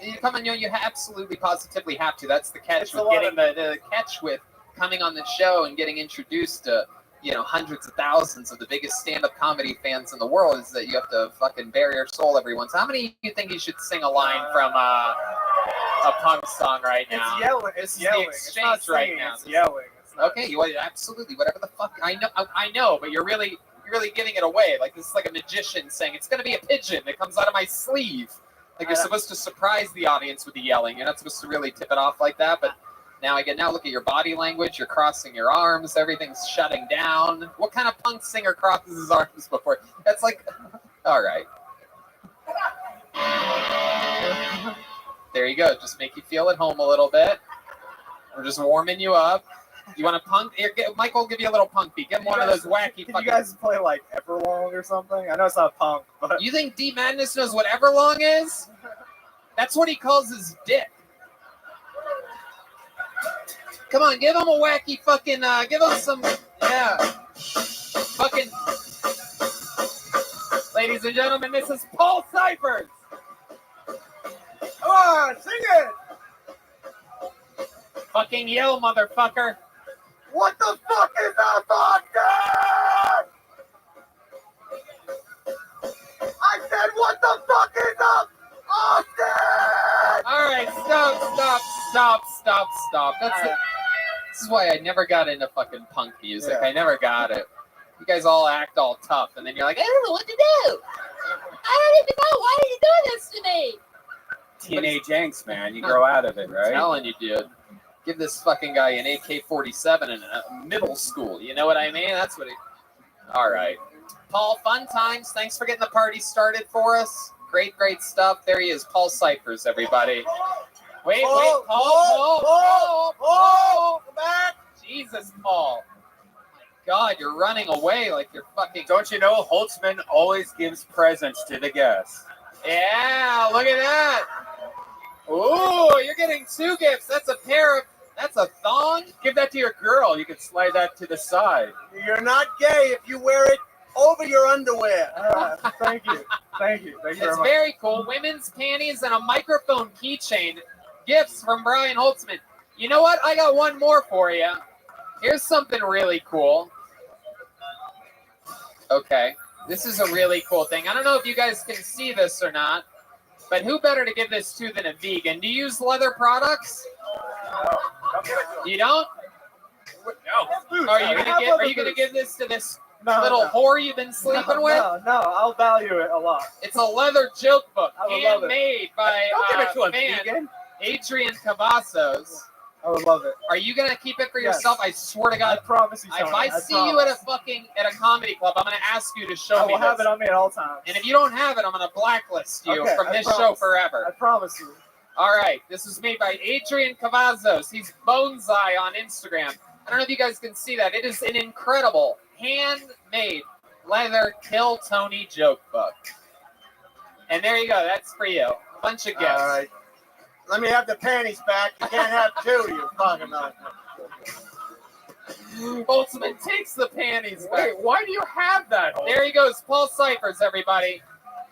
You come and you absolutely positively have to. That's the catch with getting the catch with coming on the show and getting introduced to hundreds of thousands of the biggest stand-up comedy fans in the world is that you have to fucking bare your soul every once. How many do you think you should sing a line from a punk song right now? It's yelling. It's yelling. The exchange it's right now. It's yelling. It's not Okay, you absolutely whatever the fuck. I know, but you're really giving it away. Like this is like a magician saying it's gonna be a pigeon that comes out of my sleeve. Like you're supposed to surprise the audience with the yelling. You're not supposed to really tip it off like that, but now look at your body language. You're crossing your arms. Everything's shutting down. What kind of punk singer crosses his arms before? That's like, all right. There you go. Just make you feel at home a little bit. We're just warming you up. You want a punk? Here, Michael will give you a little punk beat. Give him one of those wacky Can fucking... you guys play like Everlong or something? I know it's not punk, but You think D Madness knows what Everlong is? That's what he calls his dick. Come on, give him a wacky fucking, give him some, fucking, ladies and gentlemen, this is Paul Cyphers. Come on, sing it. Fucking yell, motherfucker. What the fuck is up, Austin? I said, what the fuck is up, Austin? All right, stop. That's it. This is why I never got into fucking punk music. Yeah. I never got it. You guys all act all tough, and then you're like, I don't know what to do. I don't even know. Why are you doing this to me? Teenage angst, man. You grow out of it, I'm right? telling you, dude. Give this fucking guy an AK-47 in a middle school. You know what I mean? That's what he... All right. Paul, fun times. Thanks for getting the party started for us. Great stuff. There he is. Paul Cyphers, everybody. Wait, Paul. Come back. Jesus, Paul. My God, you're running away like you're fucking... Don't you know Holtzman always gives presents to the guests? Yeah, look at that. Ooh, you're getting 2 gifts. That's a thong. Give that to your girl. You can slide that to the side. You're not gay if you wear it over your underwear. thank you. Thank you very It's much. very cool. Women's panties and a microphone keychain. Gifts from Brian Holtzman. You know what? I got one more for you. Here's something really cool. Okay. This is a really cool thing. I don't know if you guys can see this or not, but who better to give this to than a vegan? Do you use leather products? You don't? No. Are you gonna give this to this little no. whore you've been sleeping with? No, I'll value it a lot. It's a leather joke book, I would love it. handmade by Don't give it to a fan vegan. Adrian Cavazos. I would love it. Are you gonna keep it for Yes. yourself? I swear to I God. promise you, If Tony. I see you at a comedy club, I'm gonna ask you to show I me will have this. it on me at all times. And if you don't have it, I'm gonna blacklist you Okay, from I this promise. show forever. I promise you. All right, this is made by Adrian Cavazos. He's Bonsai on Instagram. I don't know if you guys can see that. It is an incredible handmade leather Kill Tony joke book. And there you go. That's for you. A bunch of gifts. All right. Let me have the panties back. You can't have 2, you fucking motherfucker. Boltzmann takes the panties back. Wait, why do you have that? There he goes. Paul Cyphers, everybody.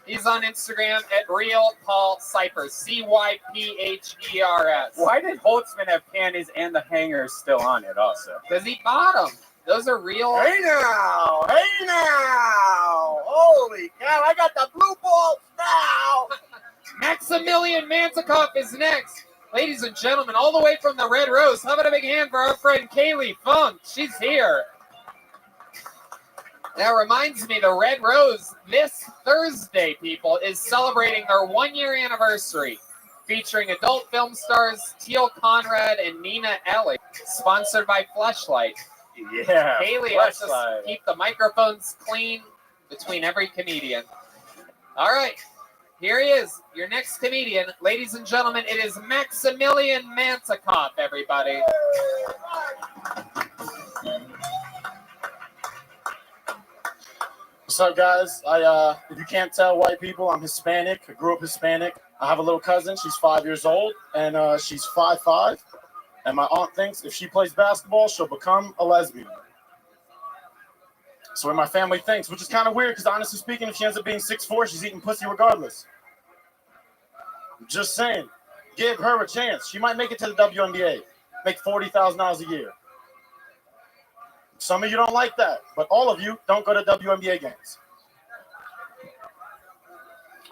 He's on Instagram at Real Paul Cyphers. CYPHERS. Why did Holtzman have panties and the hangers still on it also? Because he bought them. Those are real. Hey now! Holy cow! I got the blue balls now. Maximilian Mantekoff is next. Ladies and gentlemen, all the way from the Red Rose, how about a big hand for our friend Kaylee Funk? She's here. That reminds me, the Red Rose this Thursday, people, is celebrating their 1-year anniversary, featuring adult film stars Teal Conrad and Nina Ellie, sponsored by Fleshlight. Yeah. Haley helps us Fleshlight. keep the microphones clean between every comedian. All right, here he is, your next comedian. Ladies and gentlemen, it is Maximilian Mantekoff, everybody. What's up, guys? If you can't tell, white people, I'm Hispanic. I grew up Hispanic. I have a little cousin. She's 5 years old, and she's 5'5". And my aunt thinks if she plays basketball, she'll become a lesbian. So what my family thinks, which is kind of weird, because honestly speaking, if she ends up being 6'4", she's eating pussy regardless. I'm just saying, give her a chance. She might make it to the WNBA, make $40,000 a year. Some of you don't like that, but all of you don't go to WNBA games.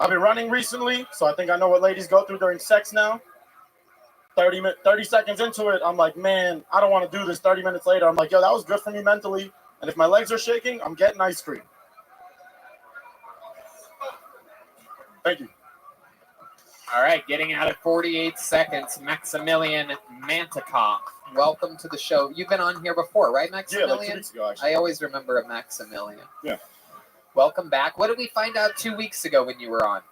I've been running recently, so I think I know what ladies go through during sex now. 30 seconds into it, I'm like, man, I don't want to do this. 30 minutes later, I'm like, yo, that was good for me mentally. And if my legs are shaking, I'm getting ice cream. Thank you. All right, getting out at 48 seconds, Maximilian Mantikov. Welcome to the show. You've been on here before, right, Yeah, Maximilian? like 2 weeks ago, actually. I always remember a Maximilian. Yeah. Welcome back. What did we find out 2 weeks ago when you were on?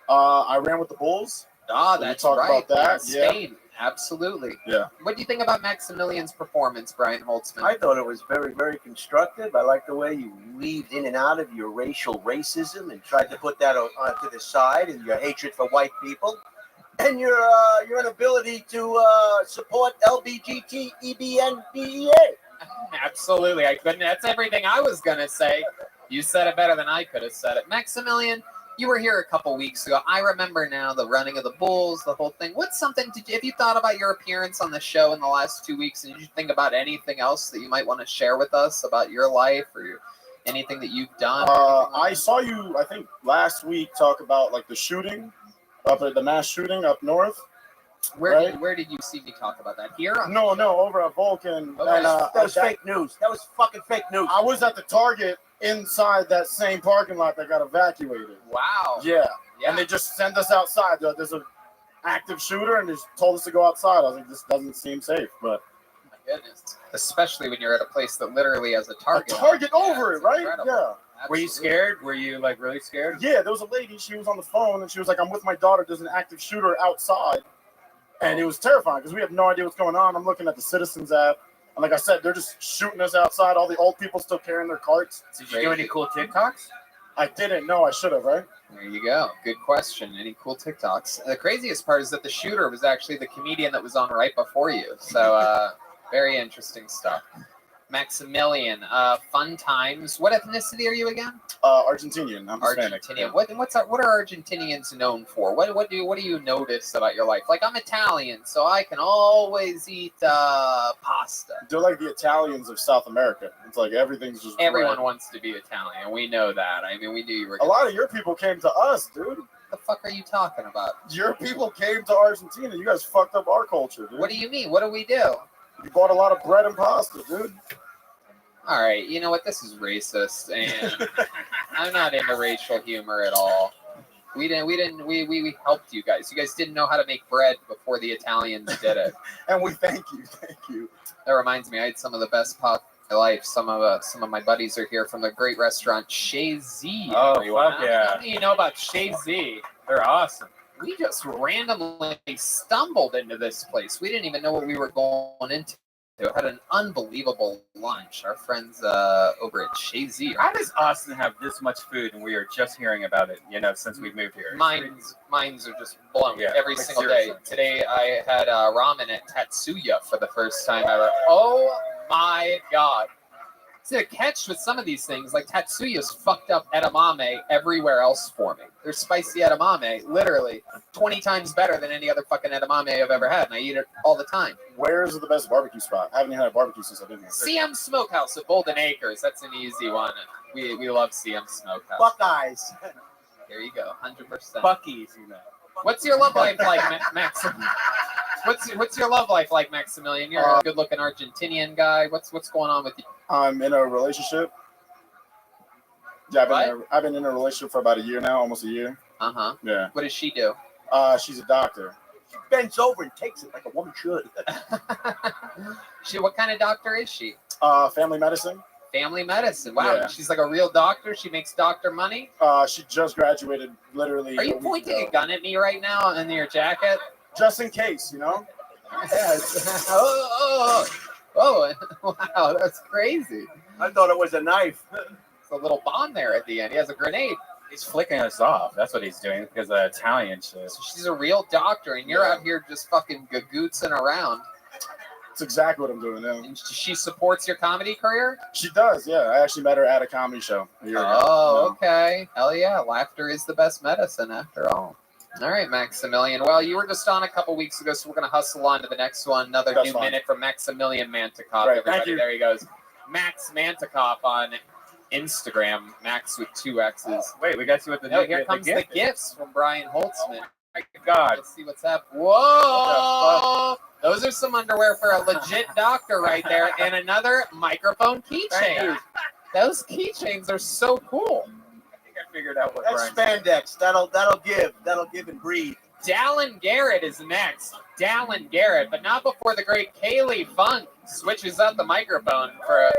I ran with the Bulls. Ah, We that's talked right. about that, Spain. Absolutely. Yeah. What do you think about Maximilian's performance, Brian Holtzman? I thought it was very, very constructive. I like the way you weaved in and out of your racial racism and tried to put that onto the side and your hatred for white people and your inability to support LBGTEBNBEA. Absolutely. I couldn't. That's everything I was going to say. You said it better than I could have said it. Maximilian, you were here a couple weeks ago. I remember now the running of the Bulls, the whole thing. What's something, have you thought about your appearance on the show in the last 2 weeks? And did you think about anything else that you might want to share with us about your life or anything that you've done? I saw you, I think, last week talk about like the shooting, the mass shooting up north. Where did you see me talk about that? Here? No, over at Vulcan. Okay. And, That was fake news. That was fucking fake news. I was at the Target inside that same parking lot that got evacuated. Wow. Yeah. Yeah. And they just sent us outside. There's an active shooter, and they just told us to go outside. I was like, this doesn't seem safe. But My goodness. Especially when you're at a place that literally has a target. a target Yeah, over it's it, right? incredible. Yeah. Were you Absolutely. scared? Were you like really scared? Yeah, there was a lady. She was on the phone, and she was like, I'm with my daughter. There's an active shooter outside. And it was terrifying because we have no idea what's going on. I'm looking at the Citizens app. And like I said, they're just shooting us outside. All the old people still carrying their carts. Did you do any cool TikToks? I didn't know. I should have, right? There you go. Good question. Any cool TikToks? The craziest part is that the shooter was actually the comedian that was on right before you. So very interesting stuff. Maximilian, fun times. What ethnicity are you again? Argentinian. I'm Hispanic. Argentinian. What are Argentinians known for? What do you notice about your life? Like I'm Italian, so I can always eat pasta. They're like the Italians of South America. It's like everything's just Everyone red. wants to be Italian. We know that. I mean, we knew you were. A lot of your people came to us, dude. What the fuck are you talking about? Your people came to Argentina. You guys fucked up our culture, dude. What do you mean? What do we do? You bought a lot of bread and pasta, dude. All right, you know what? This is racist, and I'm not into racial humor at all. We helped you guys. You guys didn't know how to make bread before the Italians did it. And we thank you. That reminds me, I had some of the best pop of my life. Some of my buddies are here from the great restaurant Chez Z. Oh, everyone. fuck yeah. How do you know about Chez Z? They're awesome. We just randomly stumbled into this place. We didn't even know what we were going into. Had an unbelievable lunch. Our friends over at Chez Z. How does Austin have this much food and we are just hearing about it, since we've moved here? Minds are just blown Yeah, every like single seriously. day. Today I had ramen at Tatsuya for the first time ever. Oh my god. See, the catch with some of these things, like Tatsuya's fucked up edamame everywhere else for me. Their spicy edamame, literally 20 times better than any other fucking edamame I've ever had, and I eat it all the time. Where's the best barbecue spot? I haven't had a barbecue since I've been here. CM Smokehouse at Golden Acres. That's an easy one. We love CM Smokehouse. Buckeyes. There you go, 100%. Bucky's, What's your love life like, Max? What's your love life like, Maximilian? You're a good-looking Argentinian guy. What's going on with you? I'm in a relationship. Yeah, I've been in a relationship for about a year now, almost a year. Uh-huh. Yeah. What does she do? She's a doctor. She bends over and takes it like a woman should. What kind of doctor is she? Family medicine. Family medicine. Wow. Yeah. She's like a real doctor. She makes doctor money. She just graduated literally. Are you pointing a gun at me right now in your jacket? Just in case, Yes. Oh, wow. That's crazy. I thought it was a knife. It's a little bomb there at the end. He has a grenade. He's flicking us off. That's what he's doing because of Italian shit. So she's a real doctor, and you're out here just fucking gagootsing around. That's exactly what I'm doing now. And she supports your comedy career? She does, yeah. I actually met her at a comedy show a year ago. Oh, okay. Hell yeah. Laughter is the best medicine after all. All right, Maximilian. Well, you were just on a couple weeks ago, so we're going to hustle on to the next one. Another That's new fine. minute from Maximilian Mantikov. Great, Everybody, thank you. there he goes. Max Mantikov on Instagram. Max with 2 X's. Wait, we got to see what the Oh, new here comes the gift is. gifts from Brian Holtzman. My God. Let's see what's up. Whoa! Those are some underwear for a legit doctor right there, and another microphone Thank keychain. you. Those keychains are so cool. I think I figured out what That's Brian. spandex. That'll give and breathe. Dallin Garrett is next. Dallin Garrett, but not before the great Kaylee Funk switches up the microphone for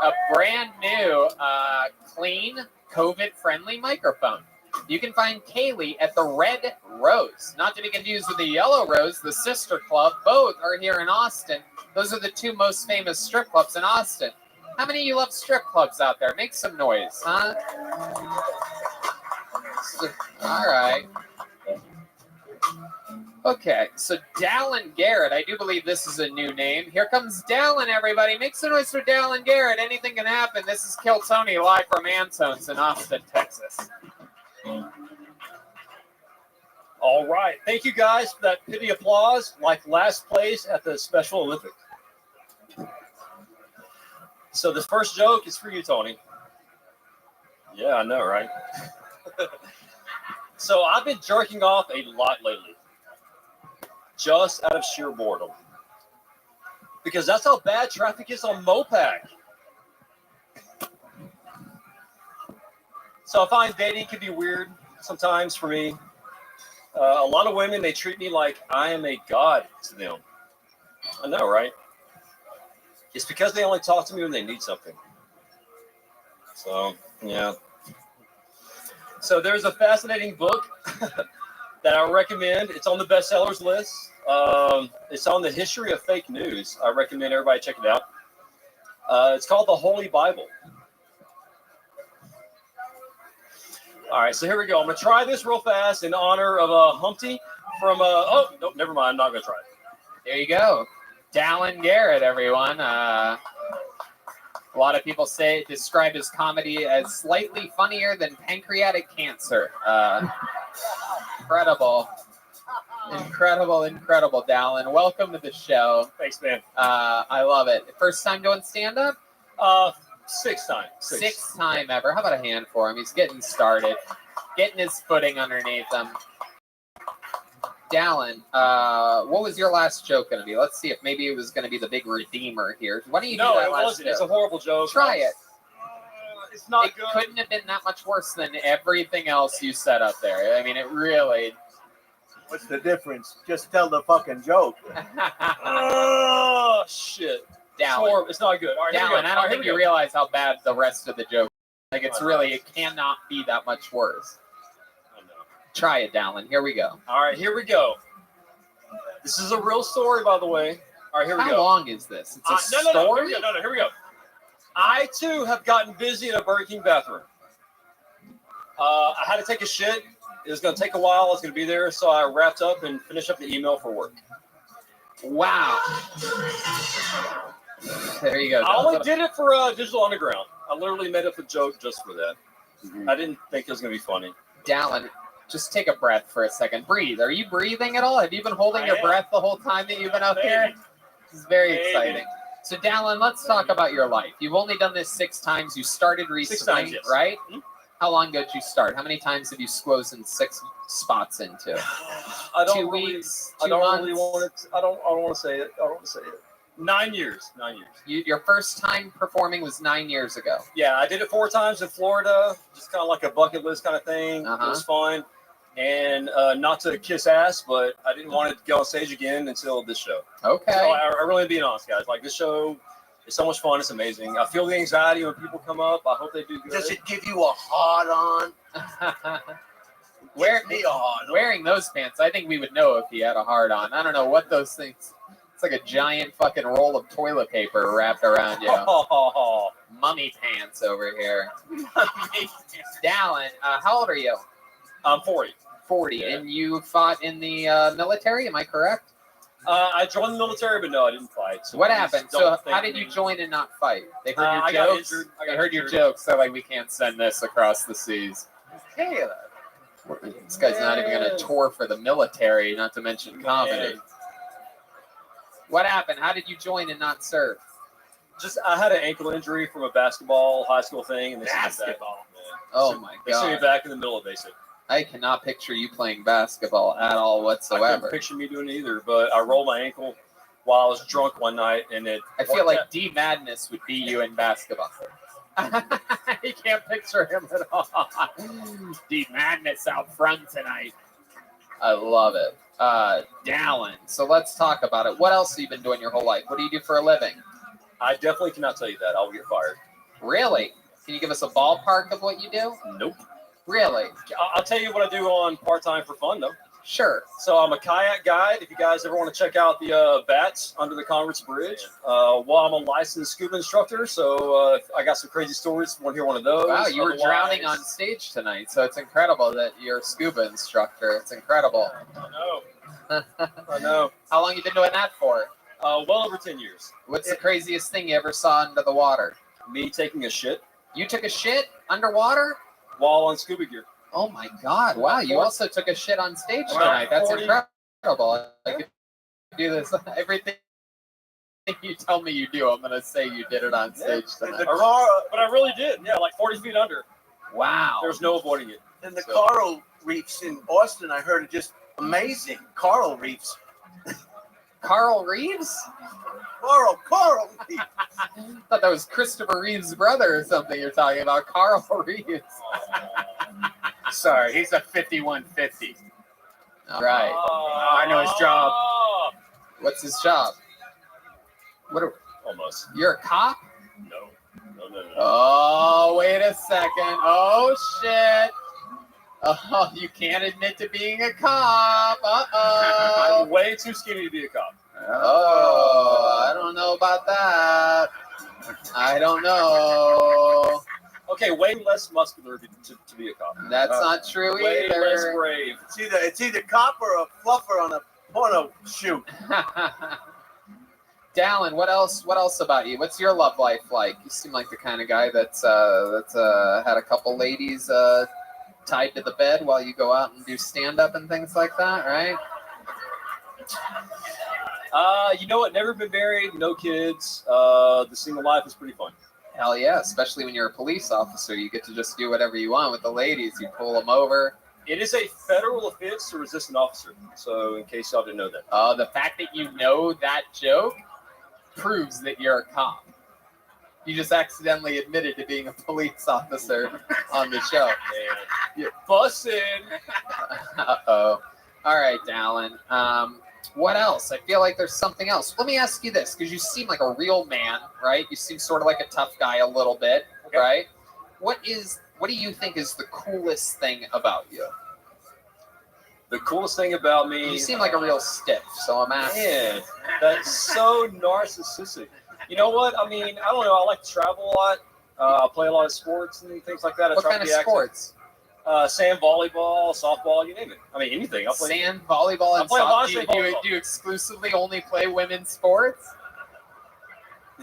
a brand new, clean, COVID-friendly microphone. You can find Kaylee at the Red Rose, not to be confused with the Yellow Rose, the sister club. Both are here in Austin. Those are the 2 most famous strip clubs in Austin. How many of you love strip clubs out there? Make some noise, huh? All right. Okay, so Dallin Garrett, I do believe this is a new name. Here comes Dallin, everybody. Make some noise for Dallin Garrett. Anything can happen. This is Kill Tony live from Antone's in Austin, Texas. All right. Thank you guys for that pity applause, like last place at the Special Olympics. So the first joke is for you, Tony. Yeah, I know, right? So I've been jerking off a lot lately, just out of sheer boredom. Because that's how bad traffic is on Mopac. So I find dating can be weird sometimes for me. A lot of women, they treat me like I am a god to them. I know, right? It's because they only talk to me when they need something. So, yeah. So there's a fascinating book that I recommend. It's on the bestsellers list. It's on the history of fake news. I recommend everybody check it out. It's called The Holy Bible. All right, so here we go. I'm going to try this real fast in honor of Humpty from, oh, nope, never mind. I'm not going to try it. There you go. Dallin Garrett, everyone. A lot of people describe his comedy as slightly funnier than pancreatic cancer. Incredible, Dallin. Welcome to the show. Thanks, man. I love it. First time doing stand-up? Sixth time. Sixth time ever. How about a hand for him? He's getting started, getting his footing underneath him. Dallin, what was your last joke going to be? Let's see if maybe it was going to be the big redeemer here. Why don't you do that it last wasn't. joke? It's a horrible joke. Try it. It's not It good. couldn't have been that much worse than everything else you said up there. I mean, it really. What's the difference? Just tell the fucking joke. Oh, shit. It's Dallin, horrible. It's not good. All right, here we go. Dallin, I All don't right, think here you we go. realize how bad the rest of the joke. Like it's really, it cannot be that much worse. I know. Try it, Dallin. Here we go. All right, here we go. This is a real story, by the way. All right, here we How go. long is this? It's a No, story. here we go. I, too, have gotten busy in a Burger King bathroom. I had to take a shit. It was going to take a while. I was going to be there, so I wrapped up and finished up the email for work. Wow. There you go. I only did it for Digital Underground. I literally made up a joke just for that. I didn't think it was going to be funny. Dallin, just take a breath for a second. Breathe. Are you breathing at all? Have you been holding your breath the whole time that you've been up here? This is very exciting. So, Dallin, let's talk about your life. You've only done this 6 times. You started recently, 6 times, yes. right? Mm-hmm. How long ago did you start? How many times have you squozen 6 spots into? I don't 2 really, weeks? I 2 don't months? really want to. I don't want to say it. I don't want to say it. 9 years. 9 years. Your first time performing was 9 years ago. Yeah, I did it 4 times in Florida. Just kind of like a bucket list kind of thing. Uh-huh. It was fun. And not to kiss ass, but I didn't want to go on stage again until this show. Okay. So I really being honest, guys. Like this show is so much fun. It's amazing. I feel the anxiety when people come up. I hope they do good. Does it give you a hard on? Wearing those pants, I think we would know if he had a hard on. I don't know what those things. It's like a giant fucking roll of toilet paper wrapped around you. Mummy pants over here. Dallin, how old are you? I'm 40. 40, Yeah. and you fought in the military. Am I correct? I joined the military, but no, I didn't fight. So What please happened? don't So think how did you me. join and not fight? They heard your I got jokes. injured. I They got heard your injured. jokes. So like we can't send this across the seas. Hey, This guy's not even going to tour for the military, not to mention comedy. What happened? How did you join and not serve? Just I had an ankle injury from a basketball high school thing, and they sent me back. Basketball? Yeah. Oh my They sent me God. back in the middle of basic. I cannot picture you playing basketball at all I whatsoever. couldn't picture me doing it either, but I rolled my ankle while I was drunk one night, and it. I feel like D Madness would be you in basketball. You can't picture him at all. D Madness out front tonight. I love it. Dallin. So let's talk about it. What else have you been doing your whole life? What do you do for a living? I definitely cannot tell you that. I'll get fired. Really? Can you give us a ballpark of what you do? Nope. Really? I'll tell you what I do on part-time for fun, though. Sure. So I'm a kayak guide. If you guys ever want to check out the bats under the Congress Bridge, well, I'm a licensed scuba instructor, so I got some crazy stories. Want to hear one of those? Wow, you were drowning on stage tonight, so it's incredible that you're a scuba instructor. It's incredible. I know. I know. How long you been doing that for? Well over 10 years. What's the craziest thing you ever saw under the water? Me taking a shit You took a shit underwater? while on scuba gear. Oh my God! Wow, you also took a shit on stage tonight. That's 40 incredible. I could do this. Everything you tell me you do, I'm gonna say you did it on stage tonight. But I really did. Yeah, like 40 feet under. Wow. There's no avoiding it. And the coral reefs in Boston, I heard, are just amazing. Coral reefs. Carl Reeves? Coral reefs. I thought that was Christopher Reeves' brother or something you're talking about. Carl Reeves. Sorry, he's a 5150. All right. I know his job. What's his job? What? Almost. You're a cop? No. Oh, wait a second. Oh, shit. Oh, you can't admit to being a cop. Uh-oh. I'm way too skinny to be a cop. Oh, I don't know about that. I don't know. Okay, way less muscular to be a cop. That's not true way either. less brave. It's either cop or a fluffer on a porno shoot. Dallin, what else about you? What's your love life like? You seem like the kind of guy that's had a couple ladies tied to the bed while you go out and do stand-up and things like that, right? You know what? Never been married, no kids. The single life is pretty fun. Hell yeah, especially when you're a police officer. You get to just do whatever you want with the ladies. You pull them over. It is a federal offense to resist an officer. So, in case y'all didn't know that. The fact that you know that joke proves that you're a cop. You just accidentally admitted to being a police officer on the show. You're busting. Uh-oh. All right, Dallin. What else? I feel like there's something else. Let me ask you this, because you seem like a real man, right? You seem sort of like a tough guy a little bit, right? What do you think is the coolest thing about you? The coolest thing about me... You seem like a real stiff, so I'm asking. Man, that's so narcissistic. You know what? I mean, I don't know. I like to travel a lot. I play a lot of sports and things like that. What kind of sports? Sand volleyball, softball, you name it. I mean, anything. I play Sand volleyball and I play a lot of softball. sand volleyball. Do you exclusively only play women's sports?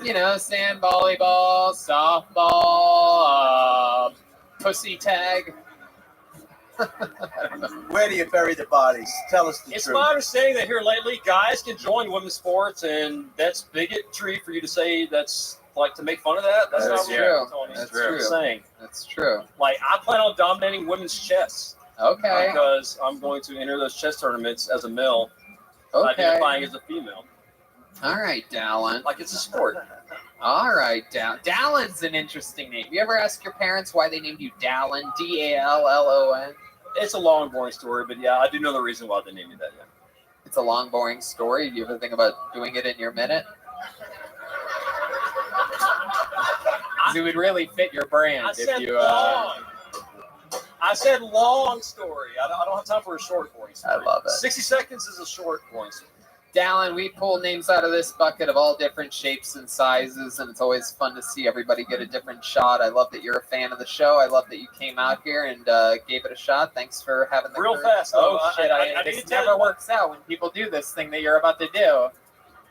You know, sand volleyball, softball, pussy tag. Where do you bury the bodies? Tell us the It's truth. my understanding that here lately, guys can join women's sports, and that's bigotry for you to say that's like to make fun of that. That's That's not true. really what That's I'm true. saying. That's true. Like, I plan on dominating women's chess. Okay. Because I'm going to enter those chess tournaments as a male, Okay. identifying as a female. All right, Dallin. Like it's a sport. All right, Dallin's an interesting name. You ever ask your parents why they named you Dallin? Dallon? It's a long, boring story, but yeah, I do know the reason why they named me that. Yeah. It's a long, boring story. Do you ever think about doing it in your minute? 'Cause it would really fit your brand I if said you. long. I said long story. I don't have time for a short, boring story. I love it. 60 seconds is a short, boring story. Dallin, we pull names out of this bucket of all different shapes and sizes, and it's always fun to see everybody get a different shot. I love that you're a fan of the show. I love that you came out here and gave it a shot. Thanks for having the Real courage. fast, Oh, though. shit. I need This to tell never you- works out when people do this thing that you're about to do.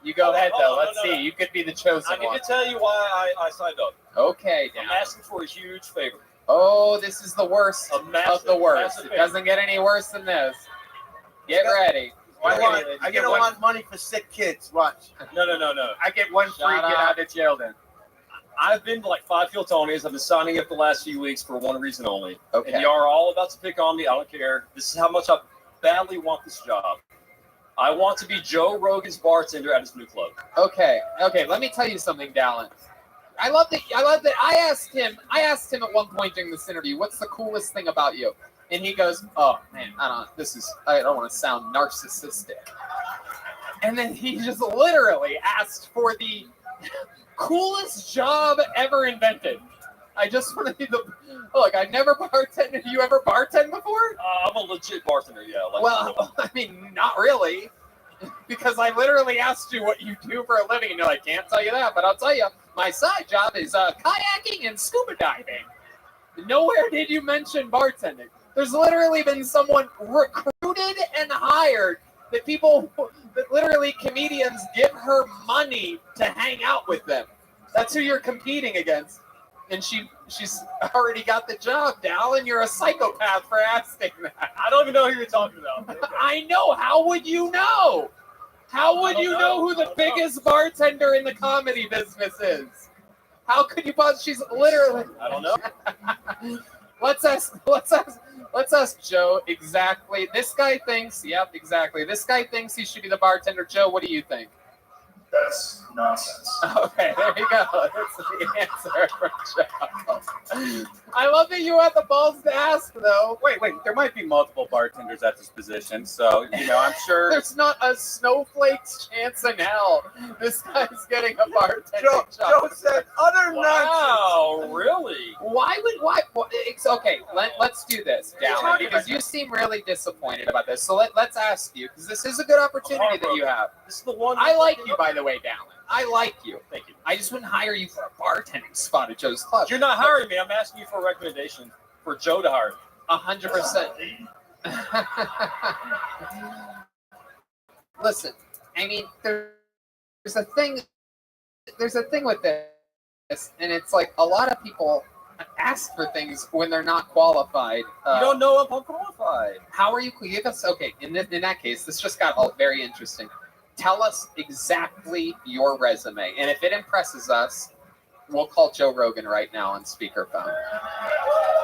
You go ahead, though. Let's see. You could be the chosen I need one. to tell you why I signed up. Okay, I'm Dallin. asking for a huge favor. Oh, this is the worst A massive, of the worst. massive It favor. doesn't get any worse than this. Get ready. I get a lot of money for sick kids. Watch. No. I get one free Shut get up. out of jail then. I've been to like 5 Filtonians. I've been signing up the last few weeks for one reason only. Okay. And y'all are all about to pick on me. I don't care. This is how much I badly want this job. I want to be Joe Rogan's bartender at his new club. Okay. Let me tell you something, Dallin. I love that. I asked him at one point during this interview, "What's the coolest thing about you?" And he goes, "Oh man, I don't want to sound narcissistic." And then he just literally asked for the coolest job ever invented. I just want to be look. I've never bartended. You ever bartend before? I'm a legit bartender, yeah. Like, Well, I mean, not really, because I literally asked you what you do for a living, and you're like, "Can't tell you that," but I'll tell you, my side job is kayaking and scuba diving. Nowhere did you mention bartending. There's literally been someone recruited and hired that literally comedians give her money to hang out with them. That's who you're competing against. And she's already got the job, Dallin. You're a psychopath for asking that. I don't even know who you're talking about. I know. How would you know? How would you know who the biggest bartender in the comedy business is? How could you possibly? She's literally. I don't know. Let's ask Joe exactly. This guy thinks. Yep, exactly. This guy thinks he should be the bartender. Joe, what do you think? That's nonsense. Okay, there you go. That's the answer from Joe. I love that you had the balls to ask, though. Wait. There might be multiple bartenders at this position, so I'm sure. There's not a snowflake's chance in hell this guy's getting a bartender job. Joe said utter nonsense. Wow, really? Why? It's okay. Let's do this, Dallin, because you seem really disappointed about this. So let's ask you, because this is a good opportunity that you have. This is the one. I like you, by the way, Dallin. I like you. Thank you. I just wouldn't hire you for a bartending spot at Joe's Club. You're not hiring me. I'm asking you for a recommendation for Joe to hire. 100%. Listen, I mean, there's a thing with this, and it's like a lot of people ask for things when they're not qualified. You don't know if I'm qualified. How are you? Give us okay. In that case, this just got all very interesting. Tell us exactly your resume, and if it impresses us, we'll call Joe Rogan right now on speakerphone.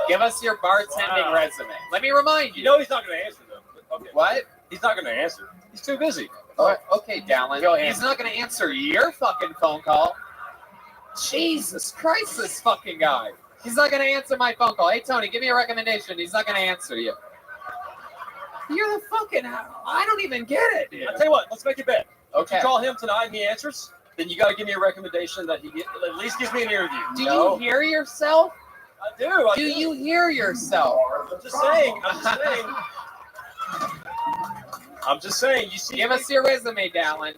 Give us your bartending resume. Let me remind you. You know he's not going to answer them. Okay. What? He's not going to answer. He's too busy. Oh, okay, Dallin. He's not going to answer your fucking phone call. Jesus Christ, this fucking guy. He's not going to answer my phone call. Hey, Tony, give me a recommendation. He's not going to answer you. You're the fucking... I don't even get it, dude. I'll tell you what. Let's make it bet. Okay. If you call him tonight and he answers, then you got to give me a recommendation that at least gives me an interview. Do you hear yourself? I do. Do you hear yourself? I'm just saying. I'm just saying. You see? Give us your resume, Dallin.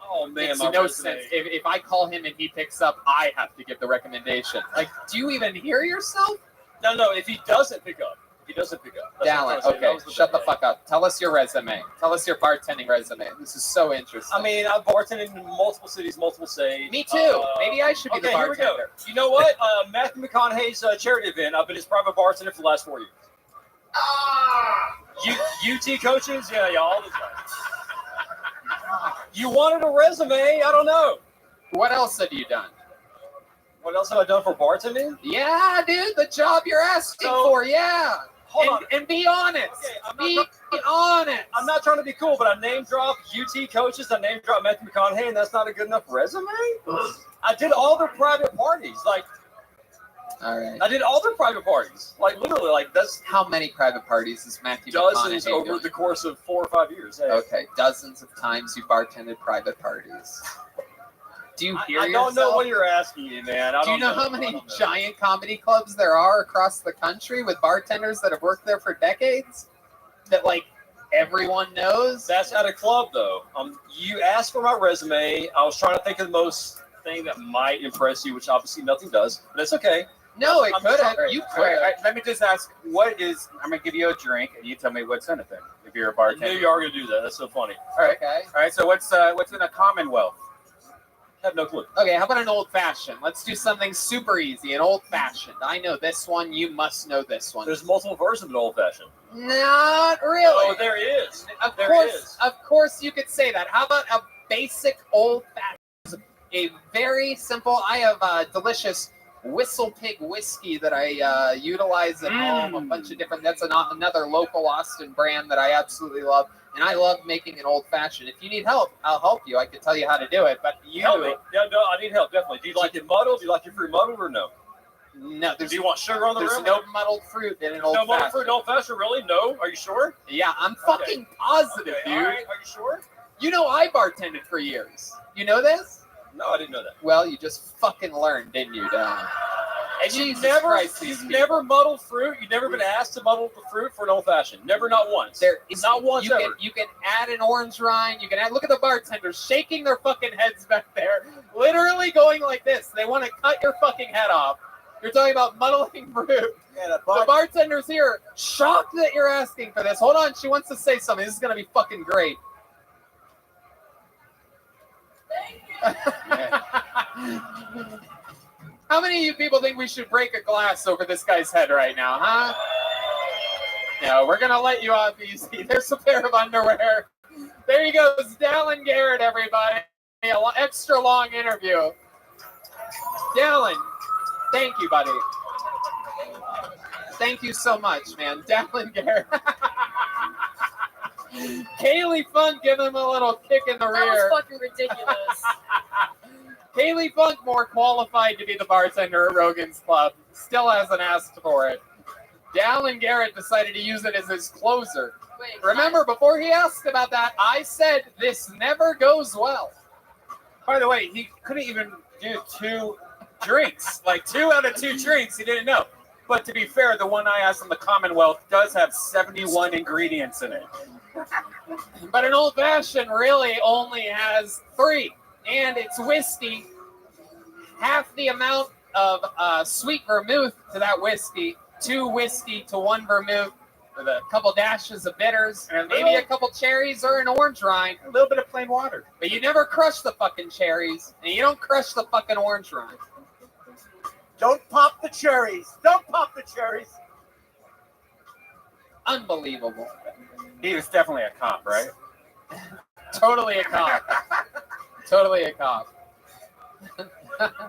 Oh man, Makes my no resume. sense. If I call him and he picks up, I have to give the recommendation. Like, do you even hear yourself? No. If he doesn't pick up, That's what Dallin, I'm trying to say. okay, That was shut the bad. fuck up. Tell us your resume. Tell us your bartending resume. This is so interesting. I mean, I've bartended in multiple cities, multiple states. Me too. Maybe I should be the okay, here we go. bartender. You know what? Matthew McConaughey's charity event. I've been his private bartender for the last 4 years. UT coaches, yeah, all the time. You wanted a resume? I don't know. What else have you done? What else have I done for bartending? Yeah, dude, the job you're asking for, yeah. Hold on. And be honest. Okay, be honest. I'm not trying to be cool, but I name drop UT coaches. I name drop Matthew McConaughey, and that's not a good enough resume? I did all their private parties. Like, all right. I did all their private parties. Like, literally, like, that's How many private parties is Matthew dozens McConaughey over doing? the course of 4 or 5 years. Hey. Okay, dozens of times you bartended private parties. Do you hear I yourself? don't know what you're asking me, man. Do you know how many giant comedy clubs there are across the country with bartenders that have worked there for decades? That, like, everyone knows? That's at a club, though. You asked for my resume. I was trying to think of the most thing that might impress you, which obviously nothing does, but it's okay. No, it I'm could have. sorry. You All could right, have. let me just ask, I'm going to give you a drink, and you tell me what's in it then, if you're a I bartender. knew you were going to do that. That's so funny. All right. Okay. All right, so what's in a Commonwealth? Have no clue. Okay, how about an old fashioned? Let's do something super easy. An old fashioned. I know this one. You must know this one. There's multiple versions of an old fashioned. Not really. Oh, there is. Of course, you could say that. How about a basic old fashioned? A very simple. I have delicious Whistle Pig whiskey that I utilize at home. A bunch of different. That's another local Austin brand that I absolutely love. And I love making an old fashioned. If you need help, I'll help you. I can tell you how to do it. But you Help me. Yeah, no, I need help, definitely. Do you like it muddled? Do you like your fruit muddled or no? No. Do you want sugar on the There's rim? no muddled fruit in an old No muddled fashioned. fruit in old fashioned, really? No? Are you sure? Yeah, I'm fucking positive, Okay, dude. all right. Are you sure? You know I bartended for years. You know this? No, I didn't know that. Well, you just fucking learned, didn't you, Don? And Jesus you've Christ, these people. never muddled fruit? You've never been asked to muddle the fruit for an old fashioned? Never, not once? There is Not once you ever. Can, you can add an orange rind. You can add. Look at the bartenders shaking their fucking heads back there, literally going like this. They want to cut your fucking head off. You're talking about muddling fruit. Yeah, The bartender's here, shocked that you're asking for this. Hold on, she wants to say something. This is gonna be fucking great. How many of you people think we should break a glass over this guy's head right now, huh? No, we're gonna let you off easy. There's a pair of underwear. There he goes, Dallin Garrett, everybody. Extra long interview. Dallin, thank you, buddy. Thank you so much, man. Dallin Garrett. Kaylee Funk giving him a little kick in the That rear. was fucking ridiculous. Kaylee Funk more qualified to be the bartender at Rogan's Club. Still hasn't asked for it. Dallin Garrett decided to use it as his closer. Wait, Remember, before he asked about that, I said this never goes well. By the way, he couldn't even do 2 drinks. Like 2 out of 2 drinks, he didn't know. But to be fair, the one I asked from the Commonwealth does have 71 ingredients in it. But an old fashioned really only has 3, and it's whiskey. Half the amount of sweet vermouth to that whiskey, 2 whiskey to 1 vermouth, with a couple dashes of bitters, and maybe a couple cherries or an orange rind. A little bit of plain water. But you never crush the fucking cherries, and you don't crush the fucking orange rind. Don't pop the cherries. Don't pop the cherries. Unbelievable. He was definitely a cop, right? Totally a cop. Totally a cop.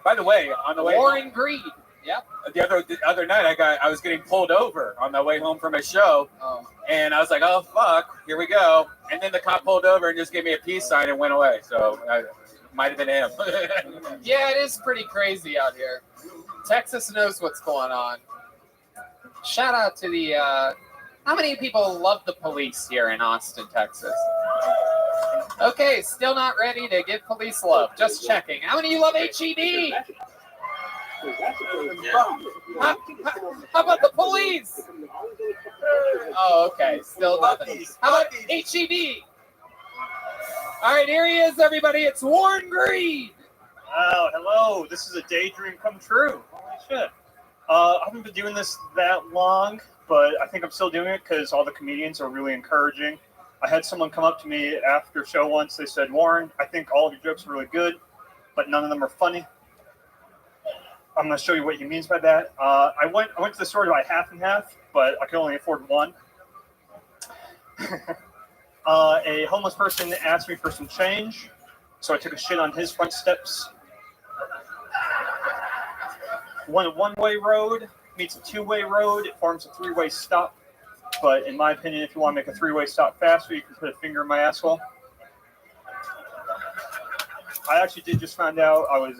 By the way, on the way Warren home, Greed. Yep. the other night, I was getting pulled over on the way home from a show, Oh. and I was like, "Oh fuck, here we go!" And then the cop pulled over and just gave me a peace sign and went away. So might have been him. Yeah, it is pretty crazy out here. Texas knows what's going on. Shout out to the. How many people love the police here in Austin, Texas? Okay, still not ready to give police love. Just checking. How many of you love HEB? How about the police? Oh, okay. Still nothing. How about HEB? All right, here he is, everybody. It's Warren Greed. Oh, hello. This is a daydream come true. Holy shit. I haven't been doing this that long, but I think I'm still doing it because all the comedians are really encouraging. I had someone come up to me after show once. They said, Warren, I think all of your jokes are really good, but none of them are funny. I'm going to show you what he means by that. I went to the store to buy half and half, but I could only afford one. A homeless person asked me for some change, so I took a shit on his front steps. When a one-way road meets a two-way road, it forms a three-way stop. But in my opinion, if you want to make a three-way stop faster, you can put a finger in my asshole. I actually did just find out I was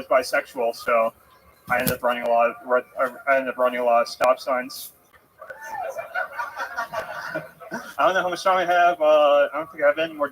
bisexual, so I ended up running a lot of stop signs. I don't know how much time I have. I don't think I have any more